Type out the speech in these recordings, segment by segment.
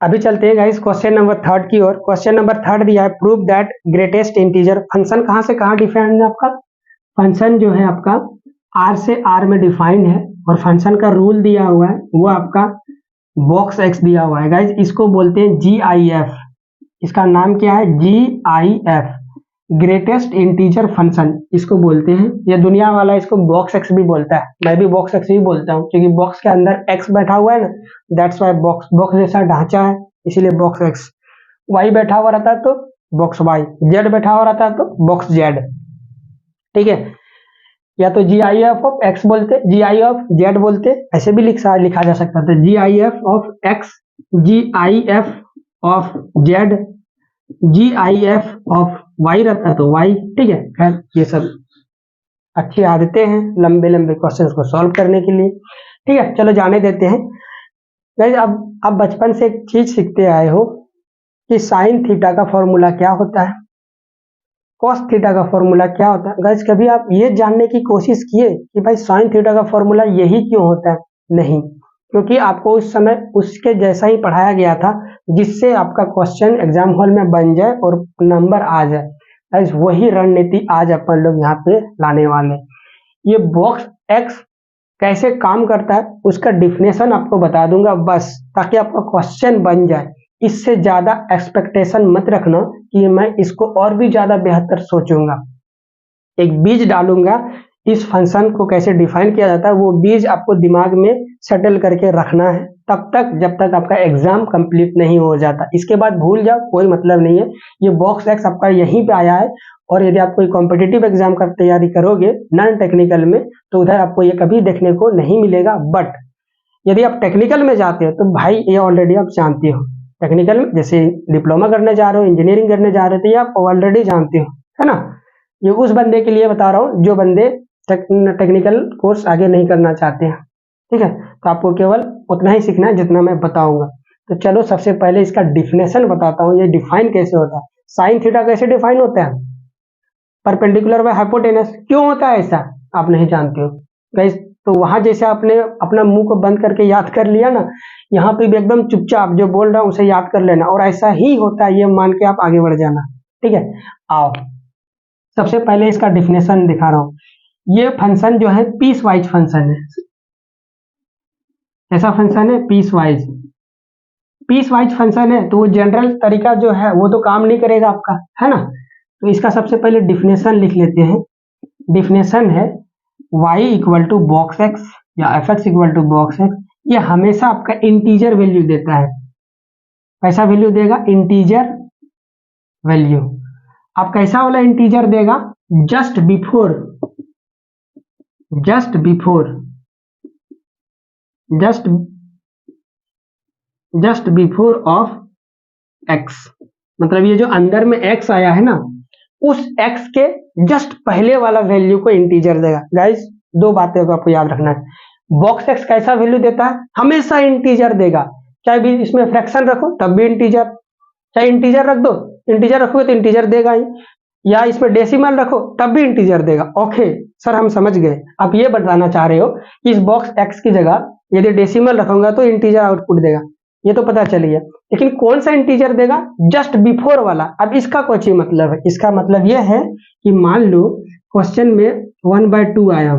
अभी चलते हैं गाइस क्वेश्चन नंबर थर्ड की ओर। क्वेश्चन नंबर थर्ड दिया है, prove that greatest integer. Function कहाँ से कहाँ डिफाइंड है आपका? फंक्शन जो है आपका आर से आर में डिफाइंड है, और फंक्शन का रूल दिया हुआ है वो आपका बॉक्स एक्स दिया हुआ है। गाइज इसको बोलते हैं जी आई एफ। इसका नाम क्या है? G I F, greatest integer function इसको बोलते हैं। ये दुनिया वाला इसको बॉक्स एक्स भी बोलता है, मैं भी बॉक्स एक्स ही बोलता हूँ, क्योंकि बॉक्स के अंदर एक्स बैठा हुआ है ना, दैट्स वाई बॉक्स। बॉक्स जैसा ढांचा है इसीलिए बॉक्स एक्स। वाई बैठा हुआ रहता है तो बॉक्स वाई, जेड बैठा हुआ रहता है तो बॉक्स जेड। ठीक है, या तो जी आई एफ ऑफ एक्स बोलते, जी आई ऑफ जेड बोलते, ऐसे भी लिखा जा सकता था, G I F of x, G I F of z, G I F of y रहता है तो वाई। ठीक है, खैर ये सब अच्छी आदतें हैं लंबे लंबे क्वेश्चंस को सॉल्व करने के लिए। ठीक है, चलो जाने देते हैं। गाइस अब बचपन से एक चीज सीखते आए हो कि साइन थीटा का फॉर्मूला क्या होता है, कॉस थीटा का फॉर्मूला क्या होता है। गाइस कभी आप ये जानने की कोशिश किए कि भाई साइन थीटा का फॉर्मूला यही क्यों होता है? नहीं, क्योंकि आपको उस समय उसके जैसा ही पढ़ाया गया था जिससे आपका क्वेश्चन एग्जाम हॉल में बन जाए और नंबर आ जाए। गाइस वही रणनीति आज अपन लोग यहाँ पे लाने वाले हैं। ये बॉक्स एक्स कैसे काम करता है उसका डिफिनेशन आपको बता दूंगा बस, ताकि आपका क्वेश्चन बन जाए। इससे ज्यादा एक्सपेक्टेशन मत रखना कि मैं इसको और भी ज्यादा बेहतर सोचूंगा। एक बीज डालूंगा, इस फंक्शन को कैसे डिफाइन किया जाता है वो बीज आपको दिमाग में सेटल करके रखना है, तब तक जब तक आपका एग्जाम कंप्लीट नहीं हो जाता। इसके बाद भूल जाओ, कोई मतलब नहीं है। ये बॉक्स एक्स आपका यहीं पे आया है, और यदि आप कोई कॉम्पिटिटिव एग्जाम का तैयारी करोगे नॉन टेक्निकल में तो उधर आपको ये कभी देखने को नहीं मिलेगा। बट यदि आप टेक्निकल में जाते हो तो भाई ये ऑलरेडी आप जानते हो। टेक्निकल में जैसे डिप्लोमा करने जा रहे हो, इंजीनियरिंग करने जा रहे हो, तो ये आप ऑलरेडी जानते हो, है ना। ये उस बंदे के लिए बता रहा हूँ जो बंदे टेक्निकल कोर्स आगे नहीं करना चाहते हैं। ठीक है, तो आपको केवल उतना ही सीखना है जितना मैं बताऊंगा। तो चलो सबसे पहले इसका डिफिनेशन बताता हूँ, ये डिफाइन कैसे होता है। साइन थीटा कैसे डिफाइन होता है? Perpendicular by hypotenuse. क्यों होता है ऐसा? आप नहीं जानते हो गाइस, तो वहां जैसे आपने अपना मुंह को बंद करके याद कर लिया ना, यहाँ पे भी एकदम चुपचाप जो बोल रहा हूँ उसे याद कर लेना, और ऐसा ही होता है ये मान के आप आगे बढ़ जाना। ठीक है, आओ सबसे पहले इसका डिफिनेशन दिखा रहा हूँ। ये फंक्शन जो है पीस वाइज फंक्शन है। ऐसा फंक्शन है piecewise. Piecewise function है तो वो जनरल तरीका जो है वो तो काम नहीं करेगा आपका, है ना। तो इसका सबसे पहले डिफिनेशन लिख लेते हैं। डिफिनेशन है y equal to box x या f x equal to box x. ये हमेशा आपका इंटीजर वैल्यू देता है। कैसा वैल्यू देगा? Integer value. आप कैसा वाला इंटीजर देगा? Just before, just before, just just before of x. मतलब ये जो अंदर में एक्स आया है ना, उस एक्स के जस्ट पहले वाला वैल्यू को इंटीजर देगा। गाइस दो बातें को आपको याद रखना है। बॉक्स एक्स कैसा वैल्यू देता है? हमेशा इंटीजर देगा, चाहे भी इसमें फ्रैक्शन रखो तब भी इंटीजर, चाहे इंटीजर रख दो, इंटीजर रखोगे तो इंटीजर देगा ही, या इसमें डेसिमल रखो तब भी इंटीजर देगा। ओके सर हम समझ गए, आप ये बताना चाह रहे हो कि इस बॉक्स एक्स की जगह यदि डेसिमल रखूंगा तो इंटीजर आउटपुट देगा, ये तो पता चल गया। लेकिन कौन सा इंटीजर देगा? जस्ट बिफोर वाला। अब इसका कुछ ही मतलब है। इसका मतलब यह है कि मान लो क्वेश्चन में 1/2 आया,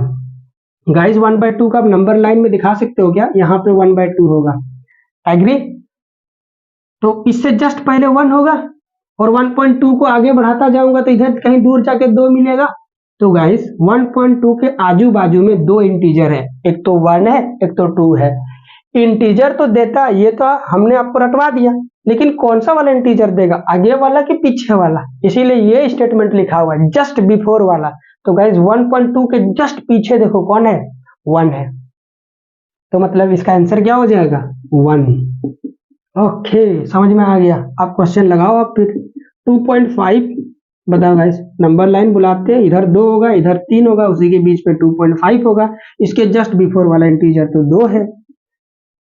गाइस 1/2 का आप नंबर लाइन में दिखा सकते हो क्या? यहाँ पे 1/2 होगा, एग्री? तो इससे जस्ट पहले 1 होगा, और 1.2 को आगे बढ़ाता जाऊंगा तो इधर कहीं दूर जाके 2 मिलेगा। तो गाइस 1.2 के आजू बाजू में दो इंटीजर है, एक तो 1 है एक तो 2 है। इंटीजर तो देता है, ये तो हमने आपको रटवा दिया, लेकिन कौन सा वाला इंटीजर देगा? आगे वाला कि पीछे वाला? इसीलिए ये स्टेटमेंट लिखा हुआ है जस्ट बिफोर वाला। तो गाइस 1.2 के जस्ट पीछे देखो कौन है? 1 है। तो मतलब इसका आंसर क्या हो जाएगा? 1। ओके समझ में आ गया। आप क्वेश्चन लगाओ। आप फिर 2.5 बताओ गाइस, नंबर लाइन बुलाते हैं, इधर 2 होगा इधर 3 होगा, उसी के बीच में 2.5 होगा। इसके जस्ट बिफोर वाला इंटीजर तो 2 है।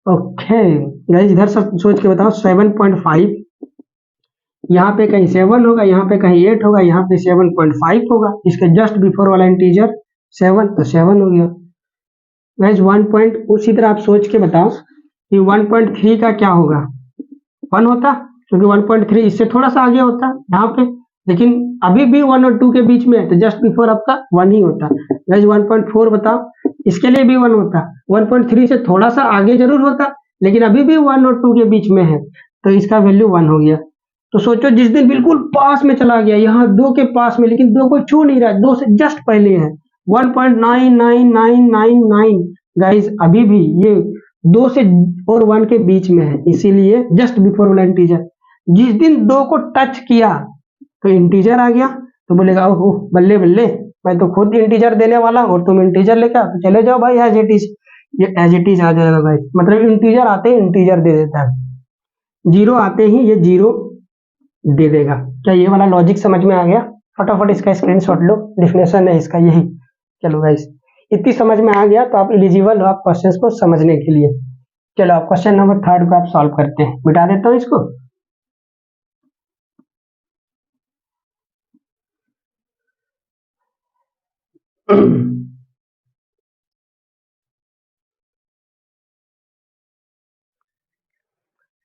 ओके गाइस इधर सब सोच के बताओ। 7.5, यहाँ पे कहीं 7 होगा, यहाँ पे कहीं 8 होगा, यहाँ पे 7.5 होगा। इसके जस्ट बिफोर वाला इंटीजर 7, तो 7 हो गया। गाइस 1 पॉइंट उसी तरह आप सोच के बताओ कि 1.3 का क्या होगा, 1 होता, क्योंकि 1.3 इससे थोड़ा सा आगे होता यहाँ पे, लेकिन अभी भी 1 और 2 के बीच में है तो जस्ट बिफोर आपका 1 ही होता। गाइस 1.4 बताओ, इसके लिए भी 1 होता, 1.3 से थोड़ा सा आगे जरूर होता लेकिन अभी भी 1 और 2 के बीच में है तो इसका वैल्यू 1 हो गया। तो सोचो जिस दिन बिल्कुल पास में चला गया, यहाँ 2 के पास में, लेकिन 2 को छू नहीं रहा, 2 से जस्ट पहले है 1.99999। गाइस अभी भी ये 2 से और 1 के बीच में है, इसीलिए जस्ट बिफोर वाला इंटीजर। जिस दिन 2 को टच किया तो इंटीजर आ गया, तो बोलेगा ओह बल्ले बल्ले, मैं तो खुद इंटीजर देने वाला और तुम इंटीजर लेके आओ, तो चले जाओ भाई एज इट इज, ये एज इट इज आ जाएगा भाई, मतलब इंटीजर आते ही इंटीजर दे देता है, जीरो आते ही ये जीरो दे देगा। क्या ये वाला लॉजिक समझ में आ गया? फटाफट इसका स्क्रीनशॉट लो, डिफिनेशन है इसका यही। चलो गाइस इतनी समझ में आ गया तो आप एलिजिबल हो आप क्वेश्चंस को समझने के लिए। चलो आप क्वेश्चन नंबर 3 को आप सॉल्व करते हैं, मिटा देता हूँ इसको।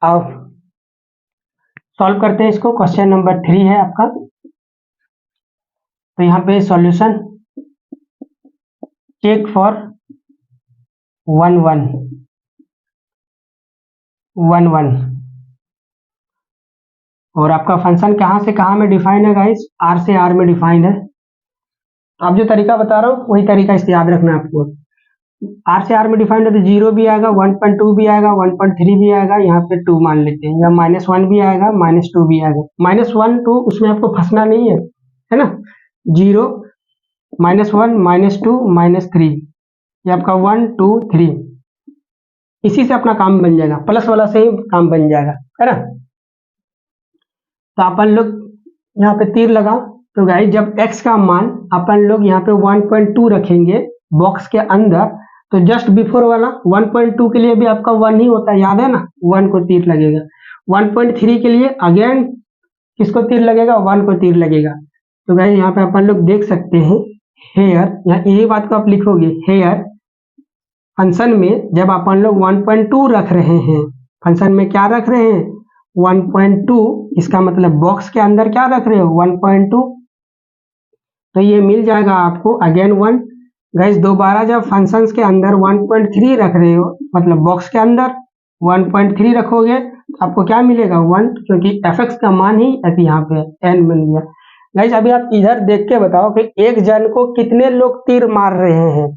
आओ सॉल्व करते हैं इसको। क्वेश्चन नंबर 3 है आपका, तो यहाँ पे सॉल्यूशन चेक फॉर 1 1 1 1 और आपका फंक्शन कहाँ से कहाँ में डिफाइन है गाइस? आर से आर में डिफाइन है। तो आप जो तरीका बता रहा हूँ वही तरीका इससे याद रखना है आपको। आर से आर में डिफाइंड है तो 0 भी आएगा, 1.2 भी आएगा, 1.3 भी आएगा, यहाँ पे 2 मान लेते हैं, या -1 भी आएगा, -2 भी आएगा। -1 2 उसमें आपको फंसना नहीं है ना। 0 -1 -2 -3, ये आपका 1 2 3, इसी से अपना काम बन जाएगा, प्लस वाला से ही काम बन जाएगा, है ना। तो अपन लोग यहाँ पे तीर लगाओ, तो गाइस जब x का मान अपन लोग यहाँ पे 1.2 रखेंगे बॉक्स के अंदर, तो जस्ट बिफोर वाला 1.2 के लिए भी आपका 1 ही होता है, याद है ना, 1 को तीर लगेगा। 1.3 के लिए अगेन किसको तीर लगेगा? 1 को तीर लगेगा। तो गाइस यहाँ पे अपन लोग देख सकते हैं हेयर, यहाँ यही बात को आप लिखोगे, हेयर फंक्शन में जब अपन लोग 1.2 रख रहे हैं, फंक्शन में क्या रख रहे हैं? 1.2, इसका मतलब बॉक्स के अंदर क्या रख रहे हो? 1.2, तो ये मिल जाएगा आपको अगेन 1। गाइस दोबारा जब फंक्शंस के अंदर 1.3 रख रहे हो, मतलब बॉक्स के अंदर 1.3 रखोगे तो आपको क्या मिलेगा? 1, क्योंकि fx का मान ही यहाँ पे n बन गया। गाइस अभी आप इधर देख के बताओ कि एक जन को कितने लोग तीर मार रहे हैं?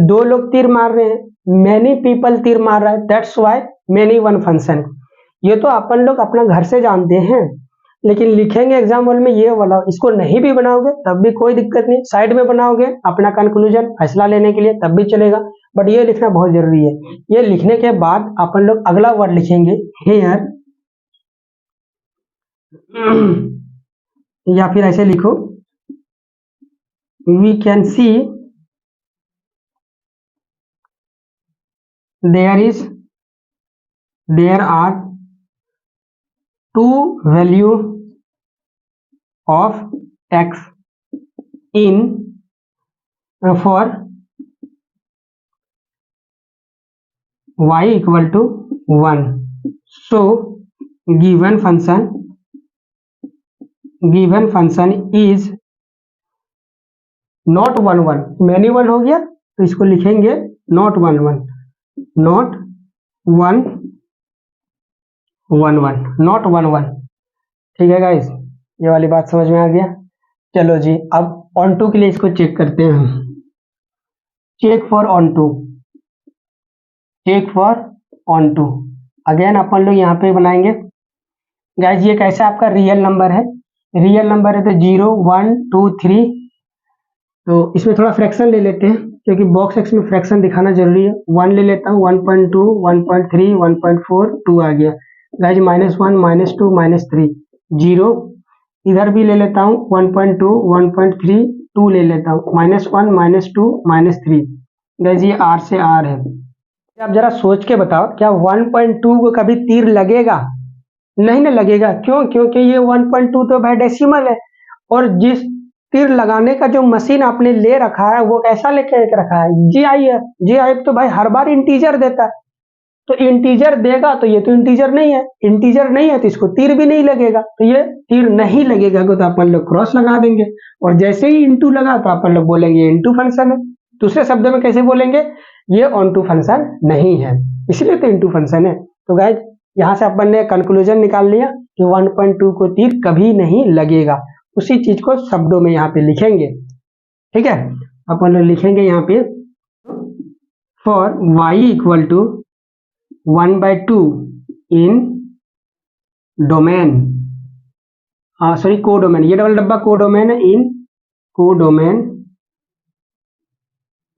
2 लोग तीर मार रहे हैं, मैनी पीपल तीर मार रहा है, that's why many one function. ये तो अपन लोग अपना घर से जानते हैं, लेकिन लिखेंगे एग्जाम्पल में ये वाला, इसको नहीं भी बनाओगे तब भी कोई दिक्कत नहीं, साइड में बनाओगे अपना कंक्लूजन फैसला लेने के लिए तब भी चलेगा, बट ये लिखना बहुत जरूरी है। ये लिखने के बाद अपन लोग अगला वर्ड लिखेंगे हेयर, या फिर ऐसे लिखो, we can see there are 2 value of x in for y equal to 1, so given function is not 1 1, many 1 हो गया तो इसको लिखेंगे not 1 1, not 1 1 1, not 1 1। ठीक है गाइस, ये वाली बात समझ में आ गया। चलो जी अब ऑन टू के लिए इसको चेक करते हैं। Check for onto, check for onto, again अपन लोग यहाँ पे बनाएंगे। गाइस ये कैसा आपका रियल नंबर है? रियल नंबर है तो 0 1 2 3, तो इसमें थोड़ा फ्रैक्शन ले लेते हैं क्योंकि बॉक्स एक्स में फ्रैक्शन दिखाना जरूरी है। 1 ले लेता हूँ, 1.2 1.3 1.4 2 आ गया। गाइस -1 -2 -3 0, इधर भी ले लेता हूँ 1.2 1.3 2 ले लेता हूँ, -1 -2 -3। गाइस ये r से r है। आप जरा सोच के बताओ क्या 1.2 को कभी तीर लगेगा? नहीं ना लगेगा। क्यों? क्योंकि ये 1.2 तो भाई डेसिमल है, और जिस तीर लगाने का जो मशीन आपने ले रखा है वो कैसा लेके रखा है, GIF। GIF तो भाई हर बार इंटीजर देता है, तो इंटीजर देगा तो ये तो इंटीजर नहीं है, इंटीजर नहीं है तो इसको तीर भी नहीं लगेगा, तो ये तीर नहीं लगेगा तो अपन लोग क्रॉस लगा देंगे, और जैसे ही इंटू लगा तो अपन लोग बोलेंगे इंटू फंक्शन है। दूसरे शब्द में कैसे बोलेंगे, ये ऑन टू फंक्शन नहीं है, इसलिए तो इंटू फंक्शन है। तो गाइस यहाँ से अपन ने कंक्लूजन निकाल लिया कि 1.2 को तीर कभी नहीं लगेगा। उसी चीज को शब्दों में यहाँ पे लिखेंगे, ठीक है। अपन लोग लिखेंगे यहाँ पे for y equal to 1/2 in domain, sorry codomain, ये डबल डब्बा कोडोमेन है, in codomain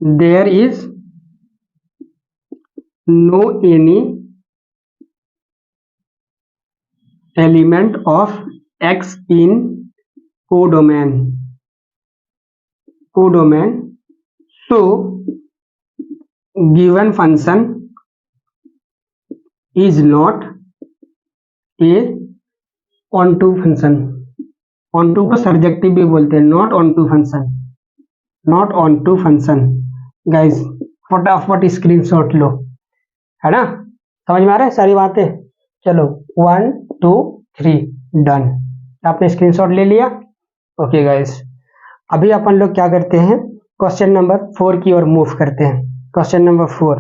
there is no any element of x in codomain, so given function is not a onto function। onto को सर्जेक्टिव भी बोलते हैं, not onto function, not onto function। Guys फटाफट screenshot लो, है ना, समझ में आ रहा है सारी बातें। चलो 1 2 3 डन, आपने स्क्रीनशॉट ले लिया। ओके गाइस, अभी अपन लोग क्या करते हैं, क्वेश्चन नंबर 4 की ओर मूव करते हैं। क्वेश्चन नंबर 4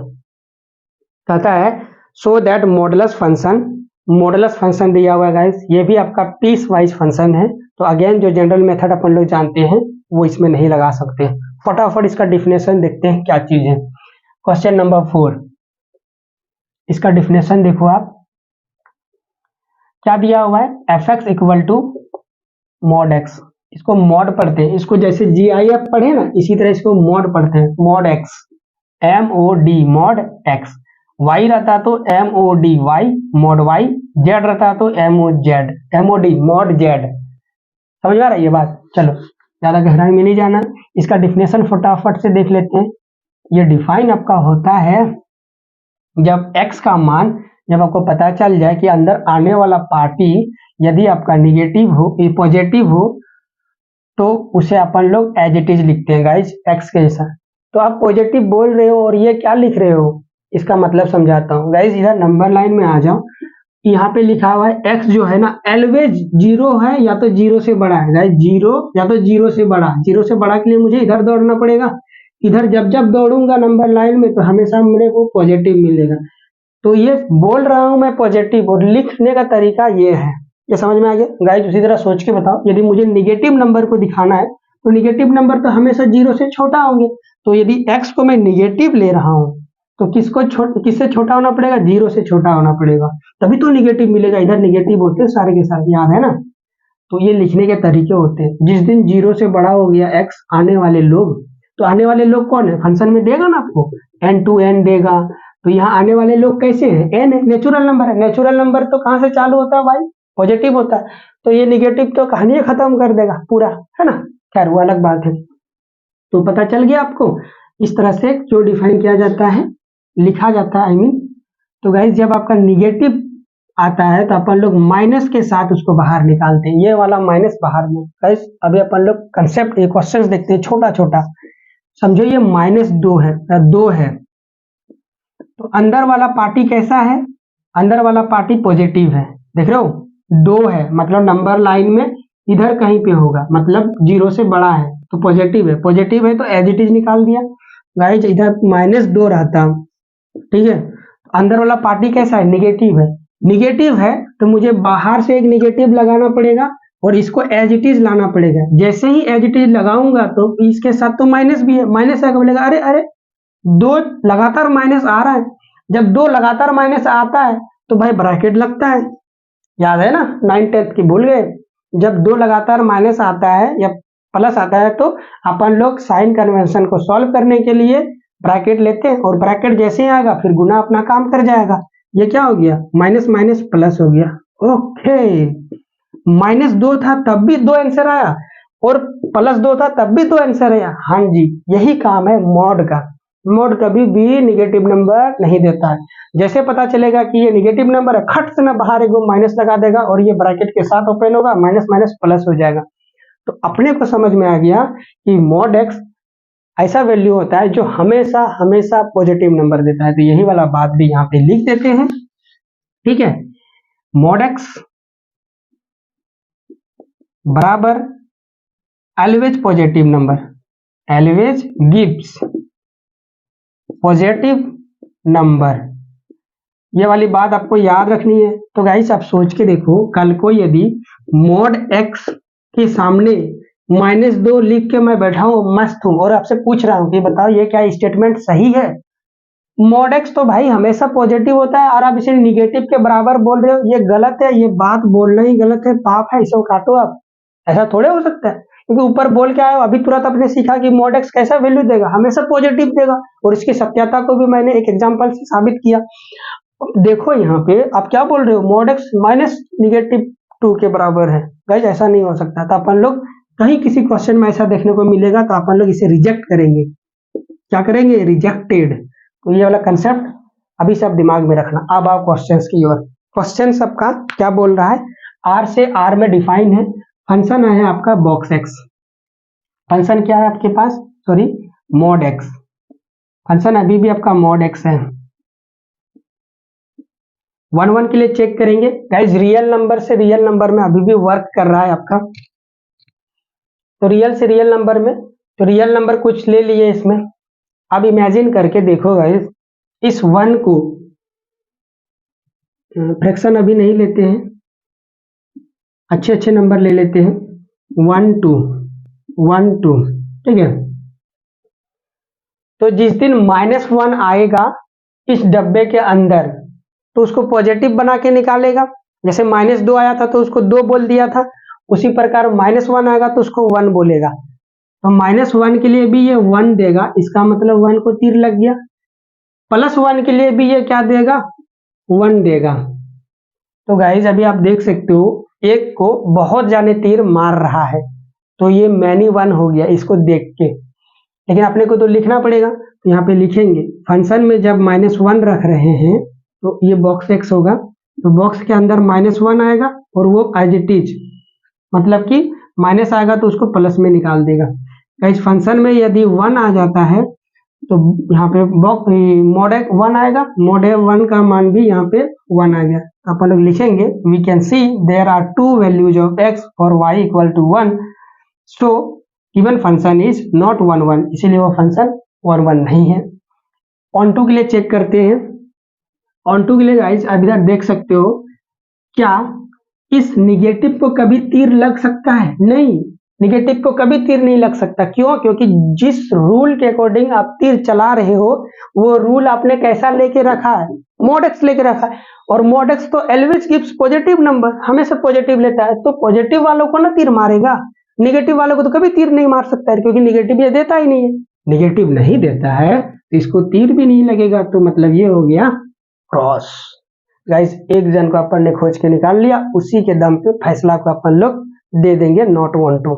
कहता है सो दैट मॉडुलस फंक्शन दिया हुआ है गाइस, ये भी आपका पीस वाइज फंक्शन है, तो अगेन जो जनरल मेथड अपन लोग जानते हैं वो इसमें नहीं लगा सकते। फटाफट इसका डिफिनेशन देखते हैं क्या चीज है। क्वेश्चन नंबर 4, इसका डिफिनेशन देखो आप, क्या दिया हुआ है, fx equal to mod x, इसको मॉड पढ़ते हैं, इसको जैसे GIF पढ़े ना इसी तरह इसको मॉड पढ़ते हैं, mod x, MOD mod x, y रहता तो MOD y mod y, z रहता तो MOD मॉड z। समझ आ रहा है ये बात। चलो ज्यादा गहराई में नहीं जाना, इसका डिफिनेशन फटाफट से देख लेते हैं। ये डिफाइन आपका होता है जब x का मान, जब आपको पता चल जाए कि अंदर आने वाला पार्टी यदि आपका निगेटिव हो, पॉजिटिव हो, तो उसे अपन लोग एज इट इज लिखते हैं गाइज x के जैसा। तो आप पॉजिटिव बोल रहे हो और ये क्या लिख रहे हो, इसका मतलब समझाता हूँ गाइज। इधर नंबर लाइन में आ जाओ, यहाँ पे लिखा हुआ है x जो है ना ऑलवेज 0 है या तो 0 से बड़ा है गाइज, 0 या तो 0 से बड़ा, 0 से बड़ा के लिए मुझे इधर दौड़ना पड़ेगा, इधर जब जब दौड़ूंगा नंबर लाइन में तो हमेशा मेरे को पॉजिटिव मिलेगा। तो ये बोल रहा हूं मैं पॉजिटिव, और लिखने का तरीका ये है, ये समझ में आ गया गाइज। उसी तरह सोच के बताओ, यदि मुझे निगेटिव नंबर को दिखाना है तो निगेटिव नंबर तो हमेशा 0 से छोटा होंगे, तो यदि x को मैं निगेटिव ले रहा हूं तो किससे छोटा होना पड़ेगा, 0 से छोटा होना पड़ेगा, तभी तो निगेटिव मिलेगा। इधर निगेटिव होते हैं सारे के सारे, याद है ना। तो ये लिखने के तरीके होते हैं। जिस दिन 0 से बड़ा हो गया x, आने वाले लोग, तो आने वाले लोग कौन है, फंक्शन में देगा ना आपको n to n देगा, तो यहाँ आने वाले लोग कैसे हैं, n है, नेचुरल नंबर है। नेचुरल नंबर तो कहाँ से चालू होता है भाई, पॉजिटिव होता है, तो ये निगेटिव तो कहानी खत्म कर देगा पूरा, है ना। खैर वो अलग बात है। तो पता चल गया आपको, इस तरह से जो डिफाइन किया जाता है, लिखा जाता है, आई मीन। तो गाइज जब आपका निगेटिव आता है तो अपन लोग माइनस के साथ उसको बाहर निकालते हैं, ये वाला माइनस बाहर में। गाइज अभी अपन लोग कंसेप्ट क्वेश्चन देखते हैं छोटा छोटा, समझो ये -2 है, 2 है, तो अंदर वाला पार्टी कैसा है, अंदर वाला पार्टी पॉजिटिव है, देख रहे हो 2 है, मतलब नंबर लाइन में इधर कहीं पे होगा, मतलब 0 से बड़ा है तो पॉजिटिव है, पॉजिटिव है तो एज इट इज निकाल दिया। गाइज इधर -2 रहता, ठीक है, अंदर वाला पार्टी कैसा है, निगेटिव है, निगेटिव है तो मुझे बाहर से एक निगेटिव लगाना पड़ेगा और इसको एज इट इज लाना पड़ेगा। जैसे ही एज इट इज लगाऊंगा तो इसके साथ तो माइनस भी है, माइनस आकर बोलेगा अरे अरे 2 लगातार माइनस आ रहा है, जब 2 लगातार माइनस आता है तो भाई ब्रैकेट लगता है, याद है ना 9th 10th की, भूल गए। जब 2 लगातार माइनस आता है या प्लस आता है तो अपन लोग साइन कन्वेंशन को सॉल्व करने के लिए ब्रैकेट लेते हैं, और ब्रैकेट जैसे ही आएगा फिर गुना अपना काम कर जाएगा। ये क्या हो गया, माइनस माइनस प्लस हो गया। ओके, -2 था तब भी 2 आंसर आया, और +2 था तब भी 2 आंसर आया। हाँ जी, यही काम है मॉड का। मॉड कभी भी निगेटिव नंबर नहीं देता है। जैसे पता चलेगा कि ये निगेटिव नंबर है, खट से ना बाहर एक माइनस लगा देगा और ये ब्रैकेट के साथ ओपन होगा, माइनस माइनस प्लस हो जाएगा। तो अपने को समझ में आ गया कि मॉड एक्स ऐसा वैल्यू होता है जो हमेशा हमेशा पॉजिटिव नंबर देता है। तो यही वाला बात भी यहाँ पे लिख देते हैं, ठीक है। मॉड एक्स बराबर always positive number, always gives positive number, ये वाली बात आपको याद रखनी है। तो गाइस आप सोच के देखो, कल को यदि मॉड एक्स के सामने -2 लिख के मैं बैठा हूं मस्त हूं और आपसे पूछ रहा हूं कि बताओ ये क्या स्टेटमेंट सही है? मॉड एक्स तो भाई हमेशा पॉजिटिव होता है और आप इसे निगेटिव के बराबर बोल रहे हो, ये गलत है, ये बात बोलना ही गलत है, पाप है, इसे काटो आप। ऐसा थोड़े हो सकता है, क्योंकि ऊपर बोल के आए हो, अभी तुरंत आपने सीखा कि मॉड एक्स कैसा वैल्यू देगा, हमेशा पॉजिटिव देगा, और इसकी सत्यता को भी मैंने एक एग्जांपल से साबित किया। देखो यहाँ पे आप क्या बोल रहे हो, मॉड एक्स -2 के बराबर है। गाइस ऐसा नहीं हो सकता। तो अपन लोग कहीं किसी क्वेश्चन में ऐसा देखने को मिलेगा तो अपन लोग इसे रिजेक्ट करेंगे। क्या करेंगे? रिजेक्टेड। तो ये वाला कंसेप्ट अभी से आप दिमाग में रखना। अब आओ क्वेश्चंस की ओर। क्वेश्चन सबका क्या बोल रहा है, आर से आर में डिफाइन है, फंक्शन है आपका बॉक्स एक्स। फंक्शन क्या है आपके पास, सॉरी मॉड एक्स। फंक्शन अभी भी आपका मॉड एक्स है। 1 के लिए चेक करेंगे गाइज, रियल नंबर से रियल नंबर में अभी भी वर्क कर रहा है आपका। तो रियल से रियल नंबर में, तो रियल नंबर कुछ ले लिए इसमें। अब इमेजिन करके देखो गाइज, इस 1 को फ्रैक्शन अभी नहीं लेते हैं, अच्छे अच्छे नंबर ले लेते हैं, 1 2 1 2, ठीक है। तो जिस दिन -1 आएगा इस डब्बे के अंदर तो उसको पॉजिटिव बना के निकालेगा। जैसे -2 आया था तो उसको 2 बोल दिया था, उसी प्रकार -1 आएगा तो उसको 1 बोलेगा। तो -1 के लिए भी ये 1 देगा, इसका मतलब 1 को तीर लग गया। +1 के लिए भी ये क्या देगा, 1 देगा। तो गाइज अभी आप देख सकते हो एक को बहुत जाने तीर मार रहा है, तो ये मैनी 1 हो गया इसको देख के। लेकिन अपने को तो लिखना पड़ेगा, तो यहाँ पे लिखेंगे फंक्शन में जब -1 रख रहे हैं तो ये बॉक्स एक्स होगा, तो बॉक्स के अंदर -1 आएगा और वो एज इट इज, मतलब कि माइनस आएगा तो उसको प्लस में निकाल देगा। इस फंक्शन में यदि 1 आ जाता है तो यहाँ पे बॉक्स मॉड 1 आएगा, मॉड 1 का मान भी यहाँ पे 1 आ गया। अपन लोग लिखेंगे we can see there are 2 values of x for y equal to 1, so given function is not 1 1, इसीलिए वो फंक्शन 1 1 नहीं है। ऑन टू के लिए चेक करते हैं। ऑन टू के लिए गाइस अब इधर देख सकते हो, क्या इस निगेटिव को कभी तीर लग सकता है? नहीं, निगेटिव को कभी तीर नहीं लग सकता। क्यों? क्योंकि जिस रूल के अकॉर्डिंग आप तीर चला रहे हो वो रूल आपने कैसा लेके रखा है, मॉड एक्स लेके रखा है, और मॉड एक्स तो ऑलवेज गिव्स पॉजिटिव नंबर, हमेशा पॉजिटिव लेता है। तो पॉजिटिव वालों को ना तीर मारेगा, निगेटिव वालों को तो कभी तीर नहीं मार सकता है, क्योंकि निगेटिव ये देता ही नहीं है। निगेटिव नहीं देता है तो इसको तीर भी नहीं लगेगा, तो मतलब ये हो गया क्रॉस। गाइस एक जन को अपन ने खोज के निकाल लिया, उसी के दम पे फैसला को अपन लोग दे देंगे नॉट 1 2।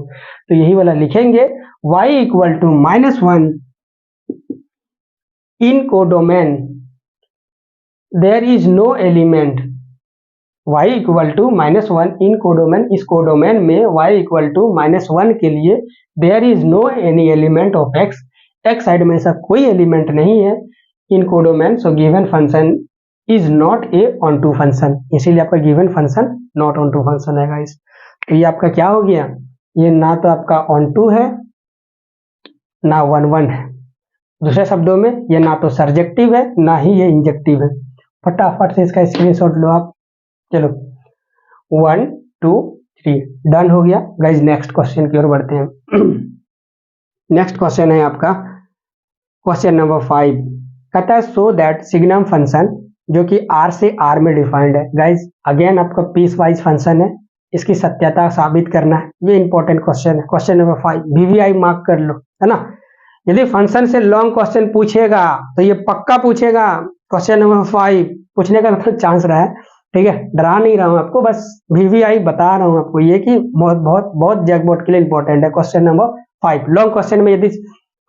तो यही वाला लिखेंगे y equal to -1 in codomain there is no element, y equal to -1 in codomain, इस कोडोमेन में y इक्वल टू -1 के लिए there is no any element of x, x side में ऐसा कोई एलिमेंट नहीं है in codomain, so given function is not a onto function, इसीलिए आपका given function not onto function है गाइस। तो ये आपका क्या हो गया, ये ना तो आपका ऑन टू है ना 1 1 है। दूसरे शब्दों में ये ना तो सर्जेक्टिव है ना ही ये इंजेक्टिव है। फटाफट से इसका स्क्रीनशॉट लो आप। चलो 1 2 3 डन हो गया गाइस। नेक्स्ट क्वेश्चन की ओर बढ़ते हैं। नेक्स्ट क्वेश्चन है आपका क्वेश्चन नंबर 5, कहता है सो दैट सिग्नम फंक्शन जो कि R से R में डिफाइंड है। गाइज अगेन आपका पीस वाइज फंक्शन है, इसकी सत्यता साबित करना है, ये इंपॉर्टेंट क्वेश्चन है। क्वेश्चन नंबर 5 VVI मार्क कर लो, है ना। यदि फंक्शन से लॉन्ग क्वेश्चन पूछेगा तो ये पक्का पूछेगा। क्वेश्चन नंबर 5 पूछने का मतलब चांस रहा है, ठीक है, डरा नहीं रहा हूँ आपको, बस VVI बता रहा हूँ आपको ये कि बहुत बहुत बहुत जैकपॉट के लिए इंपॉर्टेंट है। क्वेश्चन नंबर 5 लॉन्ग क्वेश्चन में यदि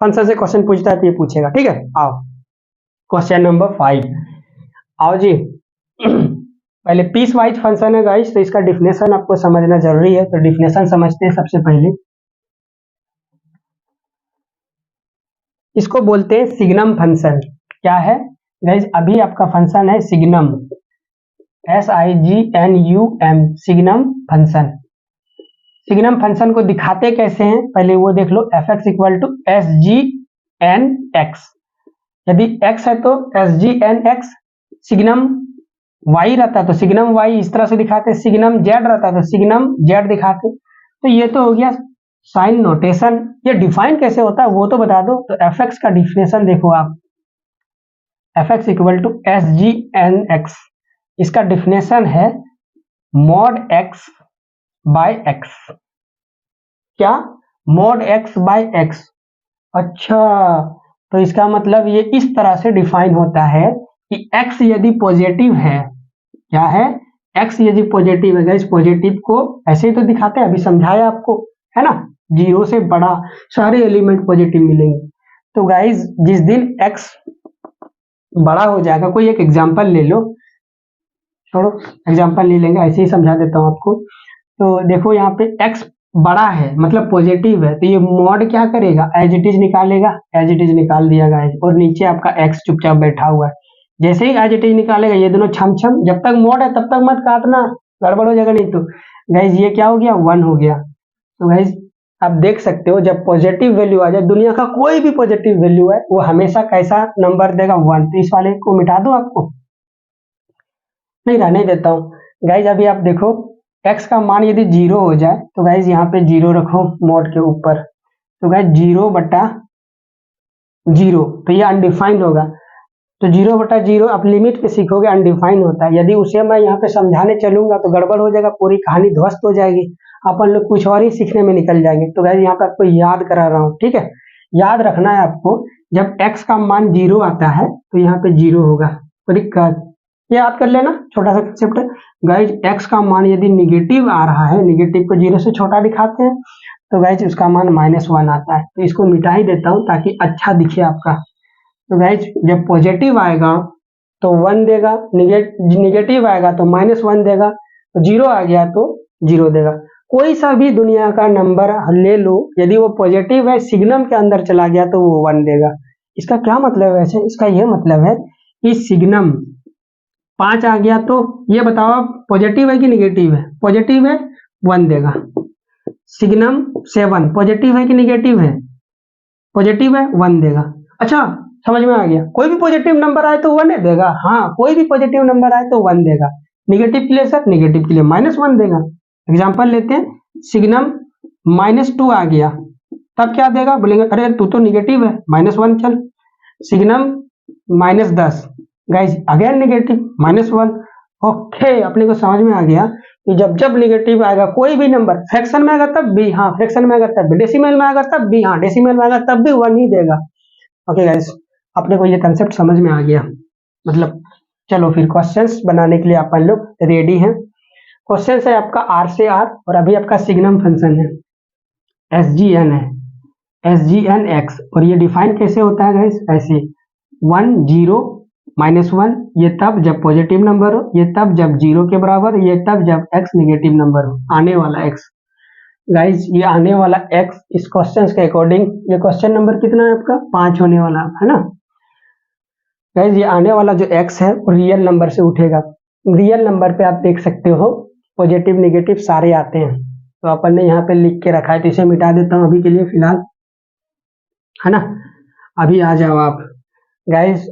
फंक्शन से क्वेश्चन पूछता है तो ये पूछेगा, ठीक है। आओ क्वेश्चन नंबर 5, आओ जी। पहले पीस वाइज फंक्शन है गाइस, तो इसका डिफिनेशन आपको समझना जरूरी है, तो डिफिनेशन समझते हैं सबसे पहले। इसको बोलते हैं सिग्नम फंक्शन। क्या है गाइज, अभी आपका फंक्शन है signum, SIGNUM, signum function. Signum function को दिखाते कैसे हैं पहले वो देख लो। fx इक्वल टू SGNX, यदि x है तो SGNX, सिग्नम y रहता है तो सिग्नम y इस तरह से दिखाते, सिग्नम z रहता है तो सिग्नम z दिखाते। तो ये तो हो गया साइन नोटेशन। ये डिफाइन कैसे होता है वो तो बता दो। तो fx का डिफिनेशन देखो आप, fx इक्वल टू SGNX, इसका डिफिनेशन है मॉड x बाय x। क्या? Mod x by x। अच्छा, तो इसका मतलब ये इस तरह से डिफाइन होता है कि x यदि पॉजिटिव है, क्या है, x यदि पॉजिटिव है, इस पॉजिटिव को ऐसे ही तो दिखाते हैं, अभी समझाया आपको, है ना, जीरो से बड़ा सारे एलिमेंट पॉजिटिव मिलेंगे। तो गाइज जिस दिन x बड़ा हो जाएगा, कोई एक एग्जांपल ले लो, छोड़ो एग्जांपल नहीं लेंगे, ऐसे ही समझा देता हूँ आपको। तो देखो यहाँ पे x बड़ा है मतलब पॉजिटिव है, तो ये मॉड क्या करेगा, एज इट इज निकालेगा, एज इट इज निकाल दिया गाइस, और नीचे आपका x चुपचाप बैठा हुआ है। जैसे ही एज इट इज निकालेगा ये दोनों छम छम, जब तक मॉड है तब तक मत काटना, गड़बड़ हो जाएगा नहीं तो। गाइस ये क्या हो गया, 1 हो गया। तो गाइस आप देख सकते हो जब पॉजिटिव वैल्यू आ जाए, दुनिया का कोई भी पॉजिटिव वैल्यू है वो हमेशा कैसा नंबर देगा, 1। तो इस वाले को मिटा दो, आपको नहीं रहने देता हूँ। गाइज अभी आप देखो x का मान यदि 0 हो जाए तो गाइज यहाँ पे 0 रखो मॉड के ऊपर। तो गाइज 0/0, तो ये अनडिफाइंड होगा। तो 0/0 आप लिमिट पे सीखोगे, अनडिफाइंड होता है। यदि उसे मैं यहाँ पे समझाने चलूंगा तो गड़बड़ हो जाएगा, पूरी कहानी ध्वस्त हो जाएगी, अपन लोग कुछ और ही सीखने में निकल जाएंगे। तो गाइज यहाँ पे आपको याद करा रहा हूँ, ठीक है, याद रखना है आपको। जब x का मान 0 आता है तो यहाँ पे 0 होगा, कोई दिक्कत, ये याद कर लेना, छोटा सा कंसेप्ट है। गाइज x का मान यदि निगेटिव आ रहा है, निगेटिव को 0 से छोटा दिखाते हैं, तो गाइज उसका मान -1 आता है। तो इसको मिटा ही देता हूँ ताकि अच्छा दिखे आपका। तो गाइज जब पॉजिटिव आएगा तो 1 देगा, निगेटिव आएगा तो -1 देगा, तो 0 आ गया तो 0 देगा। कोई सा भी दुनिया का नंबर ले लो, यदि वो पॉजिटिव है, सिग्नम के अंदर चला गया तो वो 1 देगा। इसका क्या मतलब है वैसे, इसका ये मतलब है कि सिग्नम 5 आ गया तो ये बताओ आप पॉजिटिव है कि निगेटिव है, पॉजिटिव है 1 देगा। सिग्नम 7 पॉजिटिव है कि निगेटिव है, पॉजिटिव है 1 देगा। अच्छा समझ में आ गया, कोई भी पॉजिटिव नंबर आए तो 1 देगा, हाँ कोई भी पॉजिटिव नंबर आए तो 1 देगा। निगेटिव के लिए सर, निगेटिव के लिए -1 देगा। एग्जाम्पल लेते हैं, सिग्नम -2 आ गया तब क्या देगा, बोलेंगे अरे तू तो निगेटिव है, -1 चल। Signum -10, guys again negative, -1। Okay, अपने को समझ में आ गया कि जब जब निगेटिव आएगा कोई भी नंबर, फ्रैक्शन में आएगा तब भी हाँ, फ्रैक्शन में आएगा तब भी, डेसिमल में आएगा तब भी हाँ, डेसिमल में आएगा तब भी 1 ही देगा। ओके गाइज, अपने को ये कंसेप्ट समझ में आ गया। मतलब चलो फिर क्वेश्चंस बनाने के लिए अपन लोग रेडी हैं। क्वेश्चन है आपका R से R, और अभी आपका सिग्नम फंक्शन है SGN है, SGNX, और ये डिफाइन कैसे होता है गाइज, ऐसे 1 0 -1, ये तब जब पॉजिटिव नंबर हो, ये तब जब 0 के बराबर, ये तब जब x नेगेटिव नंबर हो, आने वाला x। गाइज ये आने वाला x इस क्वेश्चन के अकॉर्डिंग, ये क्वेश्चन नंबर कितना है आपका, 5 होने वाला है ना। गाइज ये आने वाला जो x है वो रियल नंबर से उठेगा। रियल नंबर पे आप देख सकते हो पॉजिटिव निगेटिव सारे आते हैं, तो अपन ने यहाँ पे लिख के रखा है, तो इसे मिटा देता हूँ अभी के लिए फिलहाल, है ना। अभी आ जाओ आप गाइज,